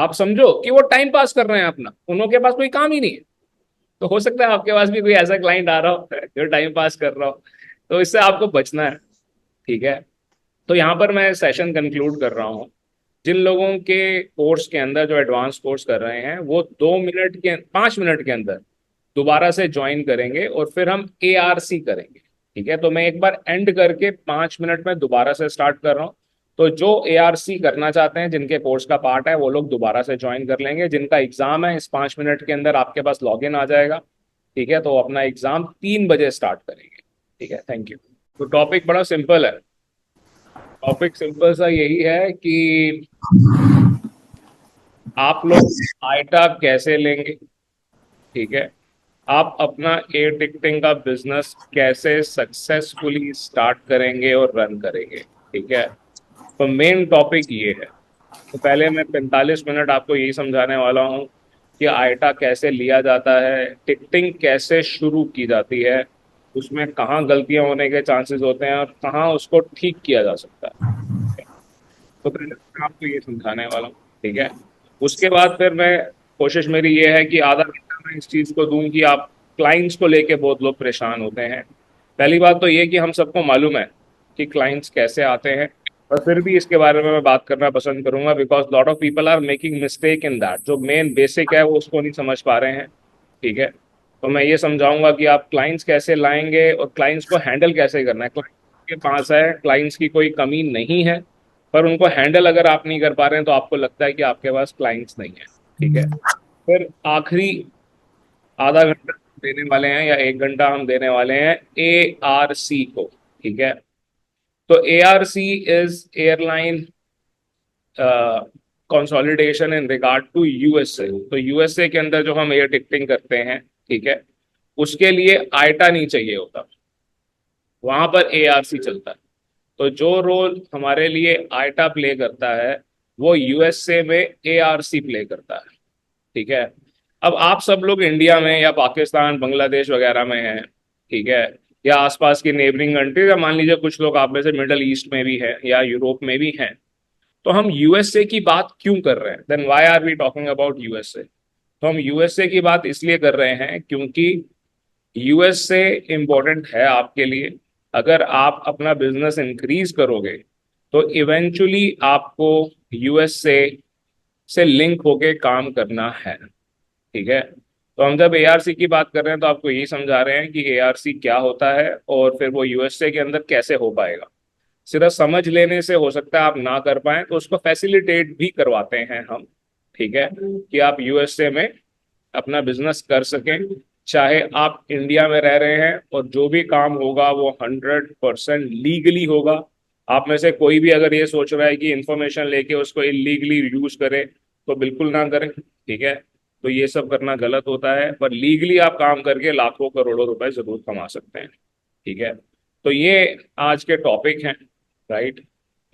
आप समझो कि वो टाइम पास कर रहे हैं अपना, उनके पास कोई काम ही नहीं है। तो हो सकता है आपके पास भी कोई ऐसा क्लाइंट आ रहा हो जो टाइम पास कर रहा हो। तो इससे आपको बचना है। ठीक है। तो यहाँ पर मैं सेशन कंक्लूड कर रहा हूँ। जिन लोगों के कोर्स के अंदर जो एडवांस कोर्स कर रहे हैं वो 2 मिनट के 5 मिनट के अंदर दोबारा से ज्वाइन करेंगे और फिर हम ARC करेंगे। ठीक है। तो मैं एक बार एंड करके 5 मिनट में दोबारा से स्टार्ट कर रहा हूँ। तो जो ARC करना चाहते हैं, जिनके कोर्स का पार्ट है, वो लोग दोबारा से ज्वाइन कर लेंगे। जिनका एग्जाम है, इस 5 मिनट के अंदर आपके पास लॉगिन आ जाएगा। ठीक है। तो अपना एग्जाम 3 बजे स्टार्ट करेंगे। ठीक है। Thank you. तो टॉपिक बड़ा सिंपल है। टॉपिक सिंपल सा यही है कि आप लोग आइटा कैसे लेंगे। ठीक है। आप अपना एयर टिकटिंग का बिजनेस कैसे सक्सेसफुली स्टार्ट करेंगे और रन करेंगे। ठीक है। तो मेन टॉपिक ये है। तो पहले मैं 45 मिनट आपको यही समझाने वाला हूँ कि आइटा कैसे लिया जाता है, टिकटिंग कैसे शुरू की जाती है, उसमें कहाँ गलतियां होने के चांसेस होते हैं और कहाँ उसको ठीक किया जा सकता है। तो पहले मैं आपको ये समझाने वाला हूँ। ठीक है। उसके बाद फिर मैं, कोशिश मेरी ये है कि आधा घंटा मैं इस चीज़ को दूं कि आप, क्लाइंट्स को लेके बहुत लोग परेशान होते हैं। पहली बात तो ये कि हम सबको मालूम है कि क्लाइंट्स कैसे आते हैं, पर फिर भी इसके बारे में मैं बात करना पसंद करूंगा because lot of people are making mistake in that. जो मेन बेसिक है वो उसको नहीं समझ पा रहे हैं। ठीक है। तो मैं ये समझाऊंगा कि आप क्लाइंट्स कैसे लाएंगे और क्लाइंट्स को हैंडल कैसे करना है। क्लाइंट के पास है, क्लाइंट्स की कोई कमी नहीं है, पर उनको हैंडल अगर आप नहीं कर पा रहे हैं तो आपको लगता है कि आपके पास क्लाइंट्स नहीं है। ठीक है। फिर आखिरी आधा घंटा देने वाले हैं या 1 घंटा हम देने वाले हैं ARC को। ठीक है। तो ARC is airline consolidation in regard to USA। तो USA के अंदर जो हम एयर टिकटिंग करते हैं, ठीक है, उसके लिए आइटा नहीं चाहिए होता, वहां पर ARC चलता है। तो जो रोल हमारे लिए आइटा प्ले करता है वो USA में ARC प्ले करता है। ठीक है। अब आप सब लोग इंडिया में या पाकिस्तान बांग्लादेश वगैरह में हैं, ठीक है, या आसपास की नेबरिंग कंट्रीज, या मान लीजिए कुछ लोग आप में से मिडल ईस्ट में भी हैं या यूरोप में भी हैं। तो हम USA की बात क्यों कर रहे हैं? Then why are we talking about USA? तो हम USA की बात इसलिए कर रहे हैं क्योंकि USA इम्पोर्टेंट है आपके लिए। अगर आप अपना बिजनेस इंक्रीज करोगे तो इवेंचुअली आपको USA से लिंक होके काम करना है। ठीक है। तो हम जब ARC की बात कर रहे हैं तो आपको यही समझा रहे हैं कि ARC क्या होता है और फिर वो USA के अंदर कैसे हो पाएगा। सिर्फ समझ लेने से हो सकता है आप ना कर पाए, तो उसको फैसिलिटेट भी करवाते हैं हम। ठीक है। कि आप USA में अपना बिजनेस कर सकें, चाहे आप इंडिया में रह रहे हैं, और जो भी काम होगा वो 100% लीगली होगा। आप में से कोई भी अगर ये सोच रहा है कि इंफॉर्मेशन लेके उसको इलीगली यूज करे तो बिल्कुल ना करें। ठीक है। तो ये सब करना गलत होता है, पर लीगली आप काम करके लाखों करोड़ों रुपए जरूर कमा सकते हैं। ठीक है। तो ये आज के टॉपिक हैं। राइट।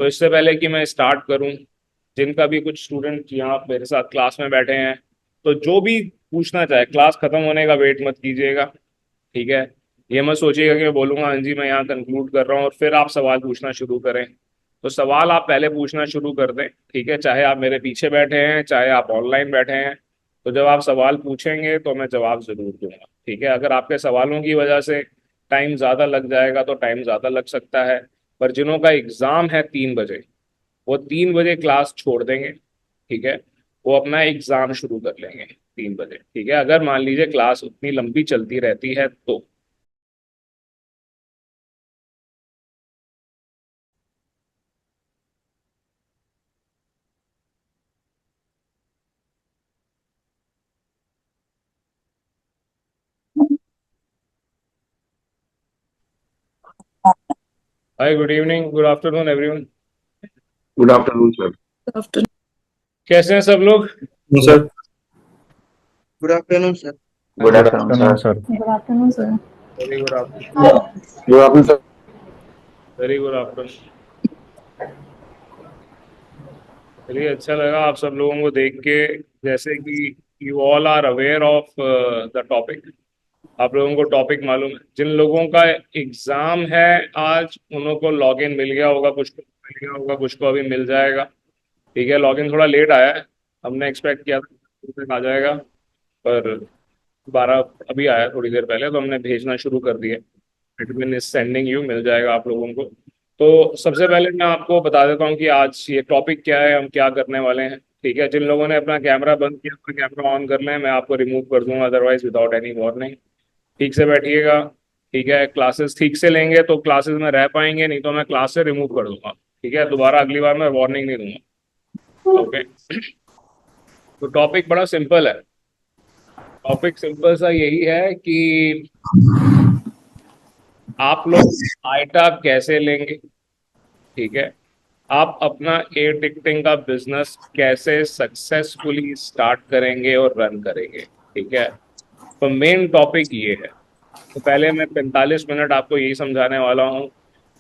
तो इससे पहले कि मैं स्टार्ट करूं, जिनका भी कुछ स्टूडेंट यहाँ मेरे साथ क्लास में बैठे हैं, तो जो भी पूछना चाहे, क्लास खत्म होने का वेट मत कीजिएगा। ठीक है। ये मत सोचिएगा कि मैं बोलूंगा हाँ जी मैं यहाँ कंक्लूड कर रहा हूँ और फिर आप सवाल पूछना शुरू करें। तो सवाल आप पहले पूछना शुरू कर दें। ठीक है। चाहे आप मेरे पीछे बैठे हैं, चाहे आप ऑनलाइन बैठे हैं, तो जब आप सवाल पूछेंगे तो मैं जवाब जरूर दूंगा। ठीक है। अगर आपके सवालों की वजह से टाइम ज़्यादा लग जाएगा तो टाइम ज़्यादा लग सकता है। पर जिन्हों का एग्ज़ाम है 3 बजे, वो 3 बजे क्लास छोड़ देंगे। ठीक है। वो अपना एग्ज़ाम शुरू कर लेंगे 3 बजे। ठीक है। अगर मान लीजिए क्लास उतनी लंबी चलती रहती है तो। Hi, good evening, good afternoon everyone. Good afternoon sir. Afternoon कैसे हैं सब लोग? Sir good afternoon sir. Good good afternoon afternoon sir. Sir. Good afternoon sir. Very good afternoon. Good afternoon sir. Very good afternoon. चलिए, अच्छा लगा आप सब लोगों को देख के। जैसे कि you all are aware of the topic. आप लोगों को टॉपिक मालूम है। जिन लोगों का एग्जाम है आज, उन लोगों को लॉगिन मिल गया होगा, कुछ को मिल गया होगा, कुछ को अभी मिल जाएगा। ठीक है। लॉगिन थोड़ा लेट आया है। हमने एक्सपेक्ट किया था तक आ जाएगा, पर 12 अभी आया थोड़ी देर पहले, तो हमने भेजना शुरू कर दिया। एडमिन इज सेंडिंग यू, मिल जाएगा आप लोगों को। तो सबसे पहले मैं आपको बता देता हूँ कि आज ये टॉपिक क्या है, हम क्या करने वाले हैं। ठीक है, जिन लोगों ने अपना कैमरा बंद किया अपना कैमरा ऑन कर लें, मैं आपको रिमूव कर दूंगा अदरवाइज विदाउट एनी वार्निंग। ठीक से बैठिएगा। ठीक है, क्लासेस ठीक से लेंगे तो क्लासेस में रह पाएंगे, नहीं तो मैं क्लास से रिमूव कर दूंगा। ठीक है, दोबारा अगली बार मैं वार्निंग नहीं दूंगा। ओके। तो टॉपिक बड़ा सिंपल है। टॉपिक सिंपल सा यही है कि आप लोग आइटा कैसे लेंगे। ठीक है, आप अपना एयर टिकटिंग का बिजनेस कैसे सक्सेसफुली स्टार्ट करेंगे और रन करेंगे। ठीक है, तो मेन टॉपिक ये है। तो पहले मैं 45 मिनट आपको यही समझाने वाला हूँ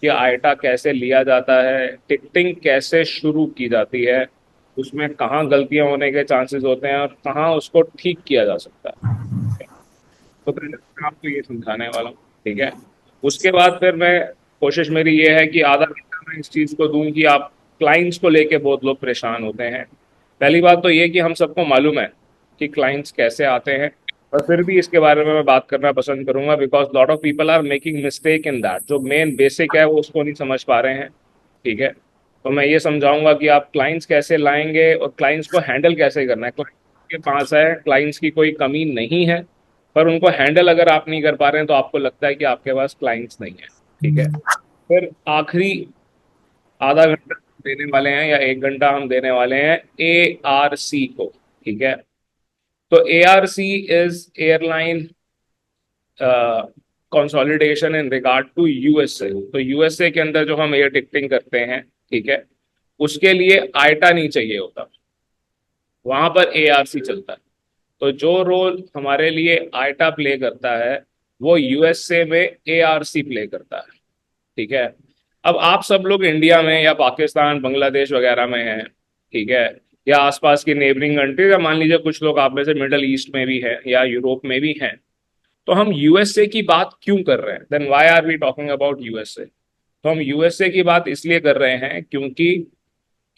कि आइटा कैसे लिया जाता है, टिकटिंग कैसे शुरू की जाती है, उसमें कहाँ गलतियां होने के चांसेस होते हैं और कहाँ उसको ठीक किया जा सकता है। तो पहले मैं आपको ये समझाने वाला हूँ। ठीक है, उसके बाद फिर मैं कोशिश मेरी ये है कि आधा घंटा मैं इस चीज़ को दूं कि आप क्लाइंट्स को लेके बहुत लोग परेशान होते हैं। पहली बात तो ये कि हम सबको मालूम है कि क्लाइंट्स कैसे आते हैं, पर फिर भी इसके बारे में मैं बात करना पसंद करूंगा because lot of people are making mistake in that. जो मेन बेसिक है वो उसको नहीं समझ पा रहे हैं। ठीक है, तो मैं ये समझाऊंगा कि आप क्लाइंट्स कैसे लाएंगे और क्लाइंट्स को हैंडल कैसे करना है। क्लाइंट्स के पास है, क्लाइंट्स की कोई कमी नहीं है, पर उनको हैंडल अगर आप नहीं कर पा रहे हैं तो आपको लगता है कि आपके पास क्लाइंट्स नहीं है। ठीक है, फिर आखिरी आधा घंटा देने वाले हैं या 1 घंटा हम देने वाले हैं ARC को। ठीक है, तो ARC is airline consolidation in regard to USA. तो यूएसए के अंदर जो हम एयर टिकटिंग करते हैं, ठीक है, उसके लिए आइटा नहीं चाहिए होता, वहां पर ARC चलता है। तो जो रोल हमारे लिए आइटा प्ले करता है वो यूएसए में ARC प्ले करता है। ठीक है, अब आप सब लोग इंडिया में या पाकिस्तान बांग्लादेश वगैरह में हैं। ठीक है, या आसपास की नेबरिंग कंट्रीज, या मान लीजिए कुछ लोग आप में से मिडल ईस्ट में भी हैं या यूरोप में भी हैं। तो हम यूएसए की बात क्यों कर रहे हैं, then why are we talking about USA. तो हम यूएसए की बात इसलिए कर रहे हैं क्योंकि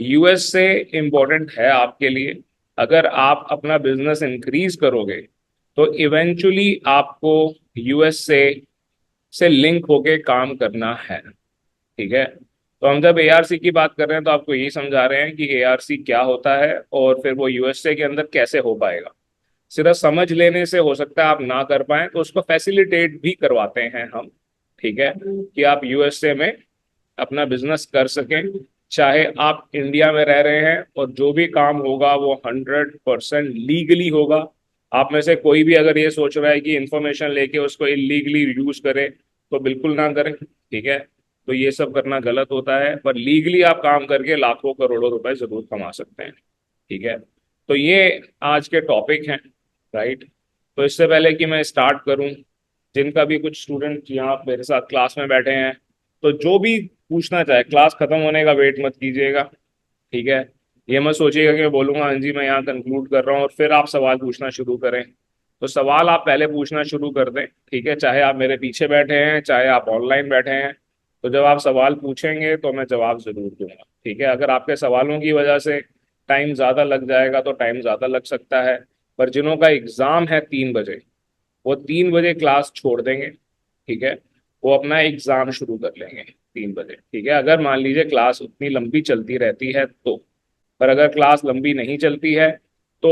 यूएसए इंपॉर्टेंट है आपके लिए। अगर आप अपना बिजनेस इंक्रीज करोगे तो इवेंचुअली आपको यूएसए से लिंक होके काम करना है। ठीक है, तो हम जब एआरसी की बात कर रहे हैं तो आपको यही समझा रहे हैं कि एआरसी क्या होता है और फिर वो यूएसए के अंदर कैसे हो पाएगा। सिर्फ समझ लेने से हो सकता है आप ना कर पाए, तो उसको फैसिलिटेट भी करवाते हैं हम। ठीक है, कि आप यूएसए में अपना बिजनेस कर सकें, चाहे आप इंडिया में रह रहे हैं, और जो भी काम होगा वो 100% लीगली होगा। आप में से कोई भी अगर ये सोच रहा है कि इंफॉर्मेशन लेके उसको इलीगली यूज करे तो बिल्कुल ना करें। ठीक है, तो ये सब करना गलत होता है, पर लीगली आप काम करके लाखों करोड़ों रुपए जरूर कमा सकते हैं। ठीक है, तो ये आज के टॉपिक हैं। राइट, तो इससे पहले कि मैं स्टार्ट करूं, जिनका भी कुछ स्टूडेंट यहाँ मेरे साथ क्लास में बैठे हैं, तो जो भी पूछना चाहे क्लास खत्म होने का वेट मत कीजिएगा। ठीक है, ये मत सोचिएगा कि मैं बोलूंगा हाँ जी मैं यहाँ कंक्लूड कर रहा हूँ और फिर आप सवाल पूछना शुरू करें। तो सवाल आप पहले पूछना शुरू कर दें। ठीक है, चाहे आप मेरे पीछे बैठे हैं चाहे आप ऑनलाइन बैठे हैं, तो जब आप सवाल पूछेंगे तो मैं जवाब जरूर दूंगा। ठीक है, अगर आपके सवालों की वजह से टाइम ज़्यादा लग जाएगा तो टाइम ज़्यादा लग सकता है, पर जिन्हों का एग्ज़ाम है 3 बजे, वो 3 बजे क्लास छोड़ देंगे। ठीक है, वो अपना एग्ज़ाम शुरू कर लेंगे 3 बजे। ठीक है, अगर मान लीजिए क्लास उतनी लंबी चलती रहती है तो। पर अगर क्लास लंबी नहीं चलती है तो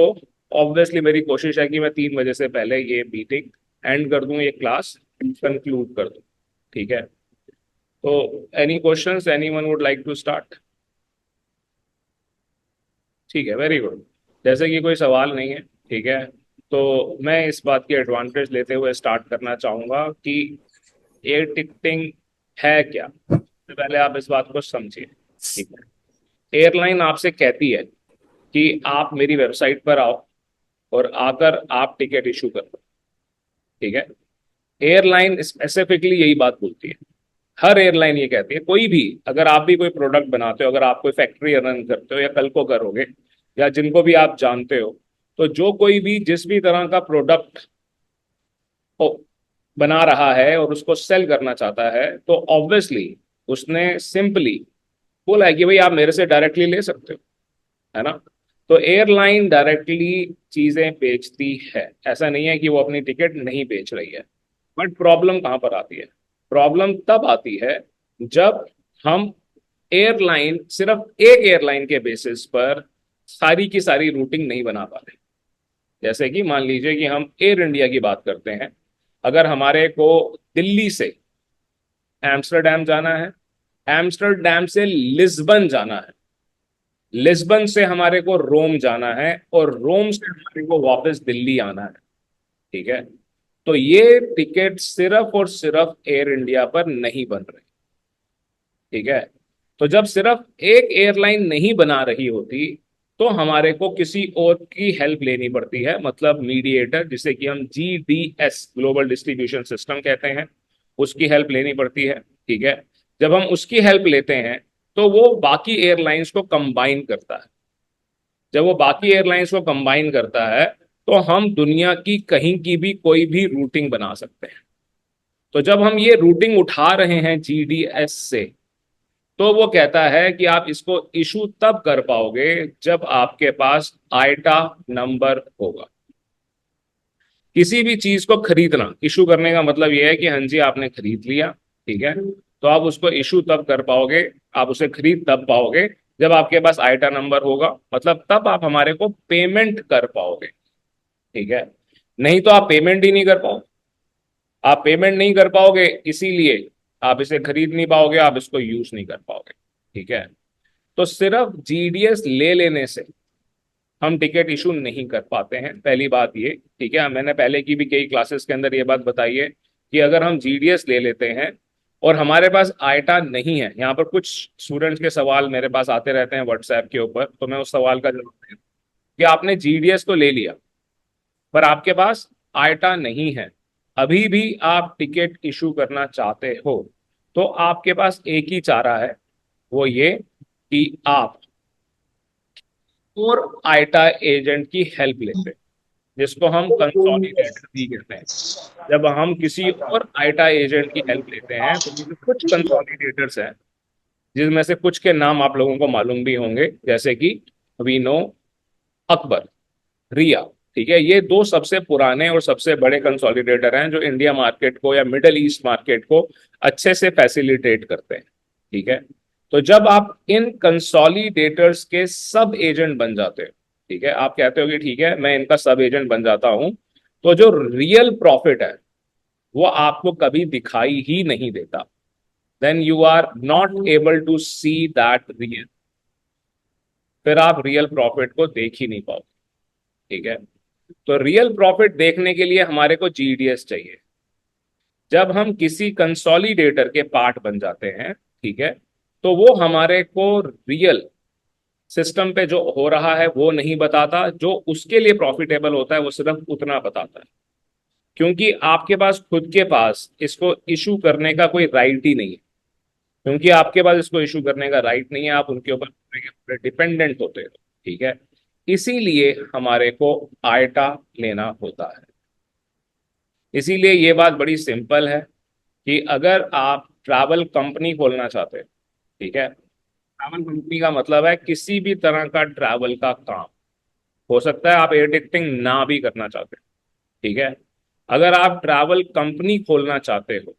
ऑब्वियसली मेरी कोशिश है कि मैं 3 बजे से पहले ये मीटिंग एंड कर दूं, ये क्लास कंक्लूड कर दूं। ठीक है, तो any questions, anyone would like to start. ठीक है, वेरी गुड। जैसे कि कोई सवाल नहीं है, ठीक है, तो मैं इस बात की एडवांटेज लेते हुए स्टार्ट करना चाहूंगा कि एयर टिकटिंग है क्या। सबसे पहले आप इस बात को समझिए। ठीक है, एयरलाइन आपसे कहती है कि आप मेरी वेबसाइट पर आओ और आकर आप टिकट इशू कर दो। ठीक है, एयरलाइन स्पेसिफिकली यही बात बोलती है। हर एयरलाइन ये कहती है, कोई भी, अगर आप भी कोई प्रोडक्ट बनाते हो, अगर आप कोई फैक्ट्री रन करते हो या कल को करोगे, या जिनको भी आप जानते हो, तो जो कोई भी जिस भी तरह का प्रोडक्ट बना रहा है और उसको सेल करना चाहता है, तो ऑब्वियसली उसने सिंपली बोला है कि भाई आप मेरे से डायरेक्टली ले सकते हो, है ना। तो एयरलाइन डायरेक्टली चीजें बेचती है, ऐसा नहीं है कि वो अपनी टिकट नहीं बेच रही है। बट प्रॉब्लम कहाँ पर आती है? प्रॉब्लम तब आती है जब हम एयरलाइन, सिर्फ एक एयरलाइन के बेसिस पर सारी की सारी रूटिंग नहीं बना पाते। जैसे कि मान लीजिए कि हम एयर इंडिया की बात करते हैं, अगर हमारे को दिल्ली से एम्स्टर्डम जाना है, एम्स्टर्डम से लिस्बन जाना है, लिस्बन से हमारे को रोम जाना है, और रोम से हमारे को वापस दिल्ली आना है, ठीक है, तो ये टिकट सिर्फ और सिर्फ एयर इंडिया पर नहीं बन रही। ठीक है, तो जब सिर्फ एक एयरलाइन नहीं बना रही होती तो हमारे को किसी और की हेल्प लेनी पड़ती है, मतलब मीडिएटर, जिसे कि हम GDS ग्लोबल डिस्ट्रीब्यूशन सिस्टम कहते हैं, उसकी हेल्प लेनी पड़ती है। ठीक है, जब हम उसकी हेल्प लेते हैं तो वो बाकी एयरलाइंस को कंबाइन करता है। जब वो बाकी एयरलाइंस को कंबाइन करता है तो हम दुनिया की कहीं की भी कोई भी रूटिंग बना सकते हैं। तो जब हम ये रूटिंग उठा रहे हैं GDS से, तो वो कहता है कि आप इसको इशू तब कर पाओगे जब आपके पास आइटा नंबर होगा। किसी भी चीज को खरीदना, इशू करने का मतलब ये है कि हाँ जी आपने खरीद लिया, ठीक है, तो आप उसको इशू तब कर पाओगे, आप उसे खरीद तब पाओगे जब आपके पास आइटा नंबर होगा, मतलब तब आप हमारे को पेमेंट कर पाओगे। ठीक है, नहीं तो आप पेमेंट ही नहीं कर पाओगे। आप पेमेंट नहीं कर पाओगे, इसीलिए आप इसे खरीद नहीं पाओगे, आप इसको यूज नहीं कर पाओगे। ठीक है, तो सिर्फ GDS ले लेने से हम टिकट इशू नहीं कर पाते हैं, पहली बात ये। ठीक है, मैंने पहले की भी कई क्लासेस के अंदर ये बात बताई है कि अगर हम GDS ले लेते हैं और हमारे पास आइटा नहीं है, यहाँ पर कुछ स्टूडेंट्स के सवाल मेरे पास आते रहते हैं व्हाट्सएप के ऊपर, तो मैं उस सवाल का जवाब दे दूं कि आपने GDS तो ले लिया पर आपके पास आइटा नहीं है, अभी भी आप टिकट इशू करना चाहते हो, तो आपके पास एक ही चारा है, वो ये कि आप और आइटा एजेंट की हेल्प लेते हैं, जिसको हम कंसोलिडेटर भी कहते हैं। जब हम किसी और आइटा एजेंट की हेल्प लेते हैं तो जैसे कुछ कंसोलिडेटर्स हैं, जिसमें से कुछ के नाम आप लोगों को मालूम भी होंगे, जैसे कि वीनो, अकबर, रिया। ठीक है, ये दो सबसे पुराने और सबसे बड़े कंसोलिडेटर हैं जो इंडिया मार्केट को या मिडल ईस्ट मार्केट को अच्छे से फैसिलिटेट करते हैं। ठीक है, तो जब आप इन कंसोलिडेटर्स के सब एजेंट बन जाते हो, ठीक है, आप कहते हो कि ठीक है मैं इनका सब एजेंट बन जाता हूं, तो जो रियल प्रॉफिट है वो आपको कभी दिखाई ही नहीं देता। Then you are not able to see that real, फिर आप रियल प्रॉफिट को देख ही नहीं पाओगे। ठीक है, तो रियल प्रॉफिट देखने के लिए हमारे को GDS चाहिए। जब हम किसी कंसोलिडेटर के पार्ट बन जाते हैं, ठीक है, तो वो हमारे को रियल सिस्टम पे जो हो रहा है वो नहीं बताता, जो उसके लिए प्रॉफिटेबल होता है वो सिर्फ उतना बताता है, क्योंकि आपके पास खुद के पास इसको इशू करने का कोई राइट ही नहीं है। क्योंकि आपके पास इसको इशू करने का राइट नहीं है, आप उनके ऊपर डिपेंडेंट होते हो। ठीक है, इसीलिए हमारे को आइटा लेना होता है। इसीलिए ये बात बड़ी सिंपल है कि अगर आप ट्रैवल कंपनी खोलना चाहते हैं, ठीक है, ट्रैवल कंपनी का मतलब है किसी भी तरह का ट्रैवल का काम। हो सकता है आप एयर टिकटिंग ना भी करना चाहते हैं, ठीक है, अगर आप ट्रैवल कंपनी खोलना चाहते हो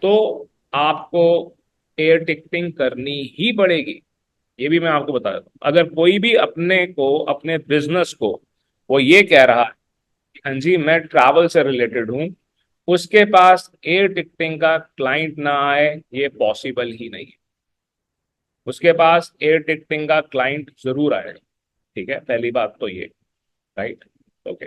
तो आपको एयर टिकटिंग करनी ही पड़ेगी। ये भी मैं आपको बता देता हूँ, अगर कोई भी अपने को, अपने बिजनेस को वो ये कह रहा है कि हाँ जी मैं ट्रैवल से रिलेटेड हूँ, उसके पास एयर टिकटिंग का क्लाइंट ना आए ये पॉसिबल ही नहीं है। उसके पास एयर टिकटिंग का क्लाइंट जरूर आएगा। ठीक है, पहली बात तो ये, राइट, ओके।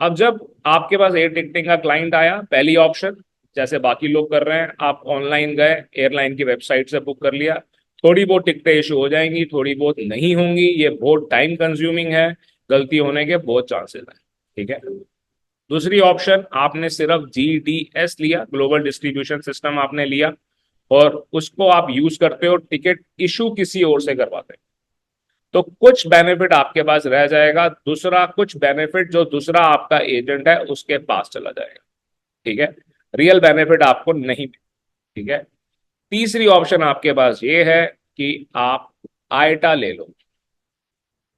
अब जब आपके पास एयर टिकटिंग का क्लाइंट आया, पहली ऑप्शन जैसे बाकी लोग कर रहे हैं, आप ऑनलाइन गए, एयरलाइन की वेबसाइट से बुक कर लिया, थोड़ी बहुत टिकटें इशू हो जाएंगी, थोड़ी बहुत नहीं होंगी, ये बहुत टाइम कंज्यूमिंग है, गलती होने के बहुत चांसेस हैं। ठीक है, दूसरी ऑप्शन, आपने सिर्फ GDS लिया, ग्लोबल डिस्ट्रीब्यूशन सिस्टम आपने लिया, और उसको आप यूज करते हो, टिकट इशू किसी और से करवाते हैं, तो कुछ बेनिफिट आपके पास रह जाएगा, दूसरा कुछ बेनिफिट जो दूसरा आपका एजेंट है उसके पास चला जाएगा। ठीक है, रियल बेनिफिट आपको नहीं। ठीक है, तीसरी ऑप्शन आपके पास ये है कि आप आइटा ले लो।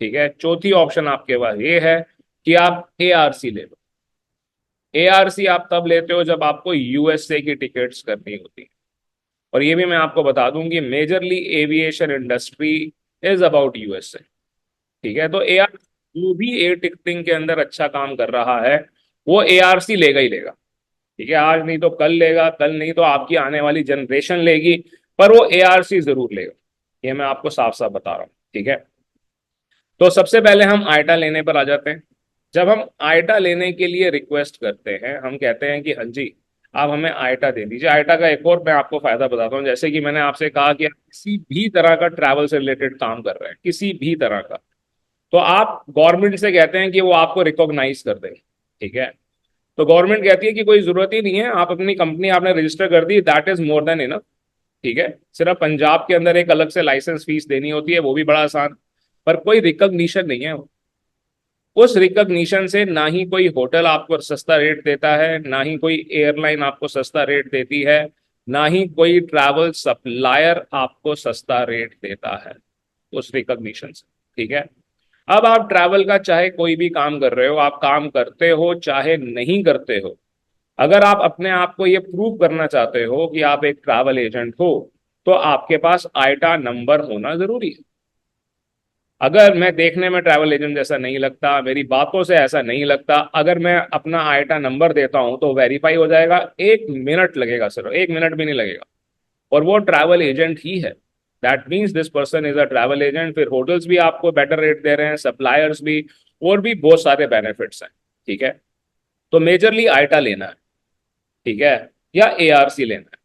ठीक है, चौथी ऑप्शन आपके पास ये है कि आप एआरसी ले लो। एआरसी आप तब लेते हो जब आपको यूएसए की टिकट्स करनी होती है। और ये भी मैं आपको बता दूं कि majorly aviation industry is about USA. ठीक है, तो एआर जो भी एयर टिकटिंग के अंदर अच्छा काम कर रहा है वो एआरसी लेगा ही लेगा। ठीक है, आज नहीं तो कल लेगा, कल नहीं तो आपकी आने वाली जनरेशन लेगी, पर वो एआरसी जरूर लेगा। ये मैं आपको साफ साफ बता रहा हूँ। ठीक है, तो सबसे पहले हम आइटा लेने पर आ जाते हैं। जब हम आइटा लेने के लिए रिक्वेस्ट करते हैं, हम कहते हैं कि हाँ जी आप हमें आइटा दे दीजिए। आइटा का एक और मैं आपको फायदा बताता हूँ, जैसे कि मैंने आपसे कहा कि आप किसी भी तरह का ट्रैवल से रिलेटेड काम कर रहे हैं, किसी भी तरह का, तो आप गवर्नमेंट से कहते हैं कि वो आपको रिकॉग्नाइज कर दे। ठीक है, तो गवर्नमेंट कहती है कि कोई जरूरत ही नहीं है, आप अपनी कंपनी आपने रजिस्टर कर दी, that is more than enough. ठीक है, सिर्फ पंजाब के अंदर एक अलग से लाइसेंस फीस देनी होती है, वो भी बड़ा आसान, पर कोई रिकॉग्निशन नहीं है। उस रिकॉग्निशन से ना ही कोई होटल आपको सस्ता रेट देता है, ना ही कोई एयरलाइन आपको सस्ता रेट देती है, ना ही कोई ट्रैवल सप्लायर आपको सस्ता रेट देता है उस रिकॉग्निशन से। ठीक है, अब आप ट्रैवल का चाहे कोई भी काम कर रहे हो, आप काम करते हो चाहे नहीं करते हो, अगर आप अपने आप को ये प्रूव करना चाहते हो कि आप एक ट्रैवल एजेंट हो, तो आपके पास आइटा नंबर होना जरूरी है। अगर मैं देखने में ट्रैवल एजेंट जैसा नहीं लगता, मेरी बातों से ऐसा नहीं लगता, अगर मैं अपना आइटा नंबर देता हूं तो वेरीफाई हो जाएगा, 1 मिनट लगेगा, सिर्फ 1 मिनट भी नहीं लगेगा, और वो ट्रैवल एजेंट ही है। That means this person is a travel agent. फिर होटल्स भी आपको बेटर रेट दे रहे हैं, सप्लायर्स भी, और भी बहुत सारे बेनिफिट्स हैं। ठीक है, तो मेजरली आइटा लेना है। ठीक है, या एआरसी लेना है।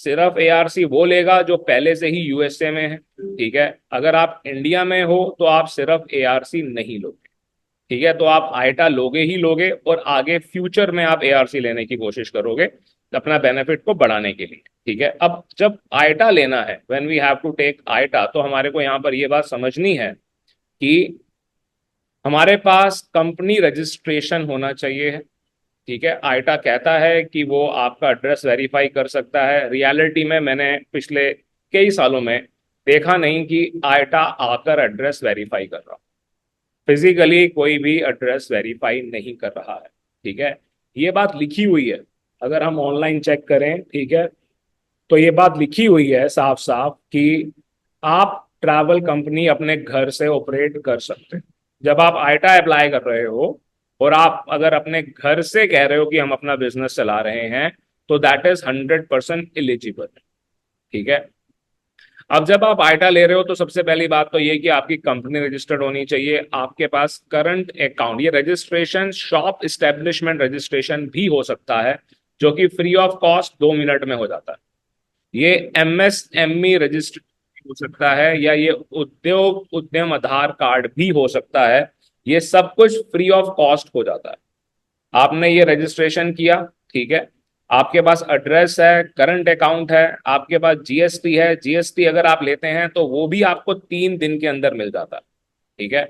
सिर्फ एआरसी वो लेगा जो पहले से ही यूएसए में है। ठीक है, अगर आप इंडिया में हो तो आप सिर्फ एआरसी नहीं लोगे। ठीक है, तो आप आइटा लोगे ही लोगे, और आगे फ्यूचर में आप एआरसी लेने की कोशिश करोगे अपना बेनिफिट को बढ़ाने के लिए। ठीक है, अब जब आइटा लेना है, when we have to take IATA, तो हमारे को यहाँ पर ये बात समझनी है कि हमारे पास कंपनी रजिस्ट्रेशन होना चाहिए। ठीक है, आइटा कहता है कि वो आपका एड्रेस वेरीफाई कर सकता है। रियलिटी में मैंने पिछले कई सालों में देखा नहीं कि आइटा आकर एड्रेस वेरीफाई कर रहा। फिजिकली कोई भी एड्रेस वेरीफाई नहीं कर रहा है। ठीक है, ये बात लिखी हुई है, अगर हम ऑनलाइन चेक करें, ठीक है, तो ये बात लिखी हुई है साफ साफ कि आप ट्रैवल कंपनी अपने घर से ऑपरेट कर सकते हैं। जब आप आइटा अप्लाई कर रहे हो और आप अगर अपने घर से कह रहे हो कि हम अपना बिजनेस चला रहे हैं, तो दैट इज 100% एलिजिबल। ठीक है, अब जब आप आइटा ले रहे हो तो सबसे पहली बात तो ये कि आपकी कंपनी रजिस्टर्ड होनी चाहिए, आपके पास करंट अकाउंट, ये रजिस्ट्रेशन शॉप इस्टेब्लिशमेंट रजिस्ट्रेशन भी हो सकता है, जो कि फ्री ऑफ कॉस्ट 2 मिनट में हो जाता है। ये एमएसएमई रजिस्ट्रेशन हो सकता है, या ये उद्योग उद्यम आधार कार्ड भी हो सकता है। ये सब कुछ फ्री ऑफ कॉस्ट हो जाता है। आपने ये रजिस्ट्रेशन किया, ठीक है, आपके पास एड्रेस है, करंट अकाउंट है, आपके पास जीएसटी है। जीएसटी अगर आप लेते हैं तो वो भी आपको 3 दिन के अंदर मिल जाता है। ठीक है,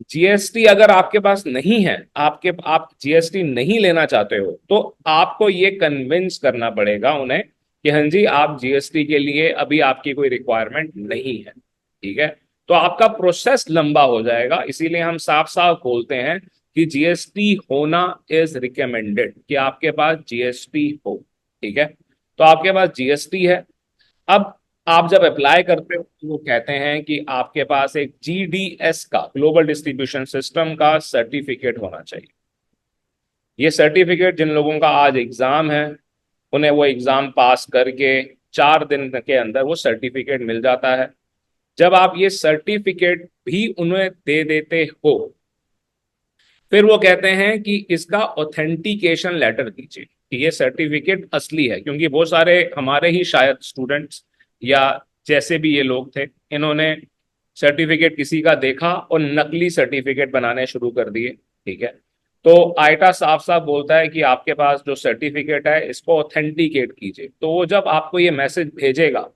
जीएसटी अगर आपके पास नहीं है, आप जीएसटी नहीं लेना चाहते हो, तो आपको ये कन्विंस करना पड़ेगा उन्हें कि हाँ जी आप जीएसटी के लिए अभी आपकी कोई रिक्वायरमेंट नहीं है। ठीक है, तो आपका प्रोसेस लंबा हो जाएगा, इसीलिए हम साफ साफ बोलते हैं कि जीएसटी होना इज रिकमेंडेड, कि आपके पास जीएसटी हो। ठीक है, तो आपके पास जीएसटी है। अब आप जब अप्लाई करते हो तो वो कहते हैं कि आपके पास एक जीडीएस का, ग्लोबल डिस्ट्रीब्यूशन सिस्टम का सर्टिफिकेट होना चाहिए। ये सर्टिफिकेट जिन लोगों का आज एग्जाम है, उन्हें वो एग्जाम पास करके 4 दिन के अंदर वो सर्टिफिकेट मिल जाता है। जब आप ये सर्टिफिकेट भी उन्हें दे देते हो, फिर वो कहते हैं कि इसका ऑथेंटिकेशन लेटर दीजिए कि ये सर्टिफिकेट असली है, क्योंकि बहुत सारे हमारे ही शायद स्टूडेंट्स या जैसे भी ये लोग थे, इन्होंने सर्टिफिकेट किसी का देखा और नकली सर्टिफिकेट बनाने शुरू कर दिए। ठीक है, तो आइटा साफ साफ बोलता है कि आपके पास जो सर्टिफिकेट है इसको ऑथेंटिकेट कीजिए। तो वो जब आपको ये मैसेज भेजेगा,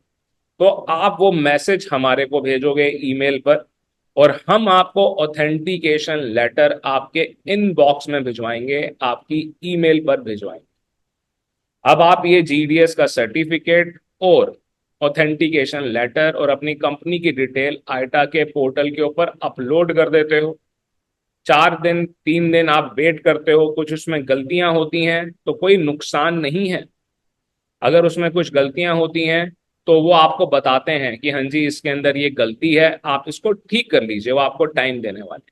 तो आप वो मैसेज हमारे को भेजोगे ईमेल पर, और हम आपको ऑथेंटिकेशन लेटर आपके इनबॉक्स में भिजवाएंगे, आपकी ईमेल पर भिजवाएंगे। अब आप ये जीडीएस का सर्टिफिकेट और ऑथेंटिकेशन लेटर और अपनी कंपनी की डिटेल आइटा के पोर्टल के ऊपर अपलोड कर देते हो। 4 दिन 3 दिन आप वेट करते हो, कुछ उसमें गलतियां होती हैं तो कोई नुकसान नहीं है। अगर उसमें कुछ गलतियां होती हैं तो वो आपको बताते हैं कि हाँ जी इसके अंदर ये गलती है, आप इसको ठीक कर लीजिए, वो आपको टाइम देने वाले।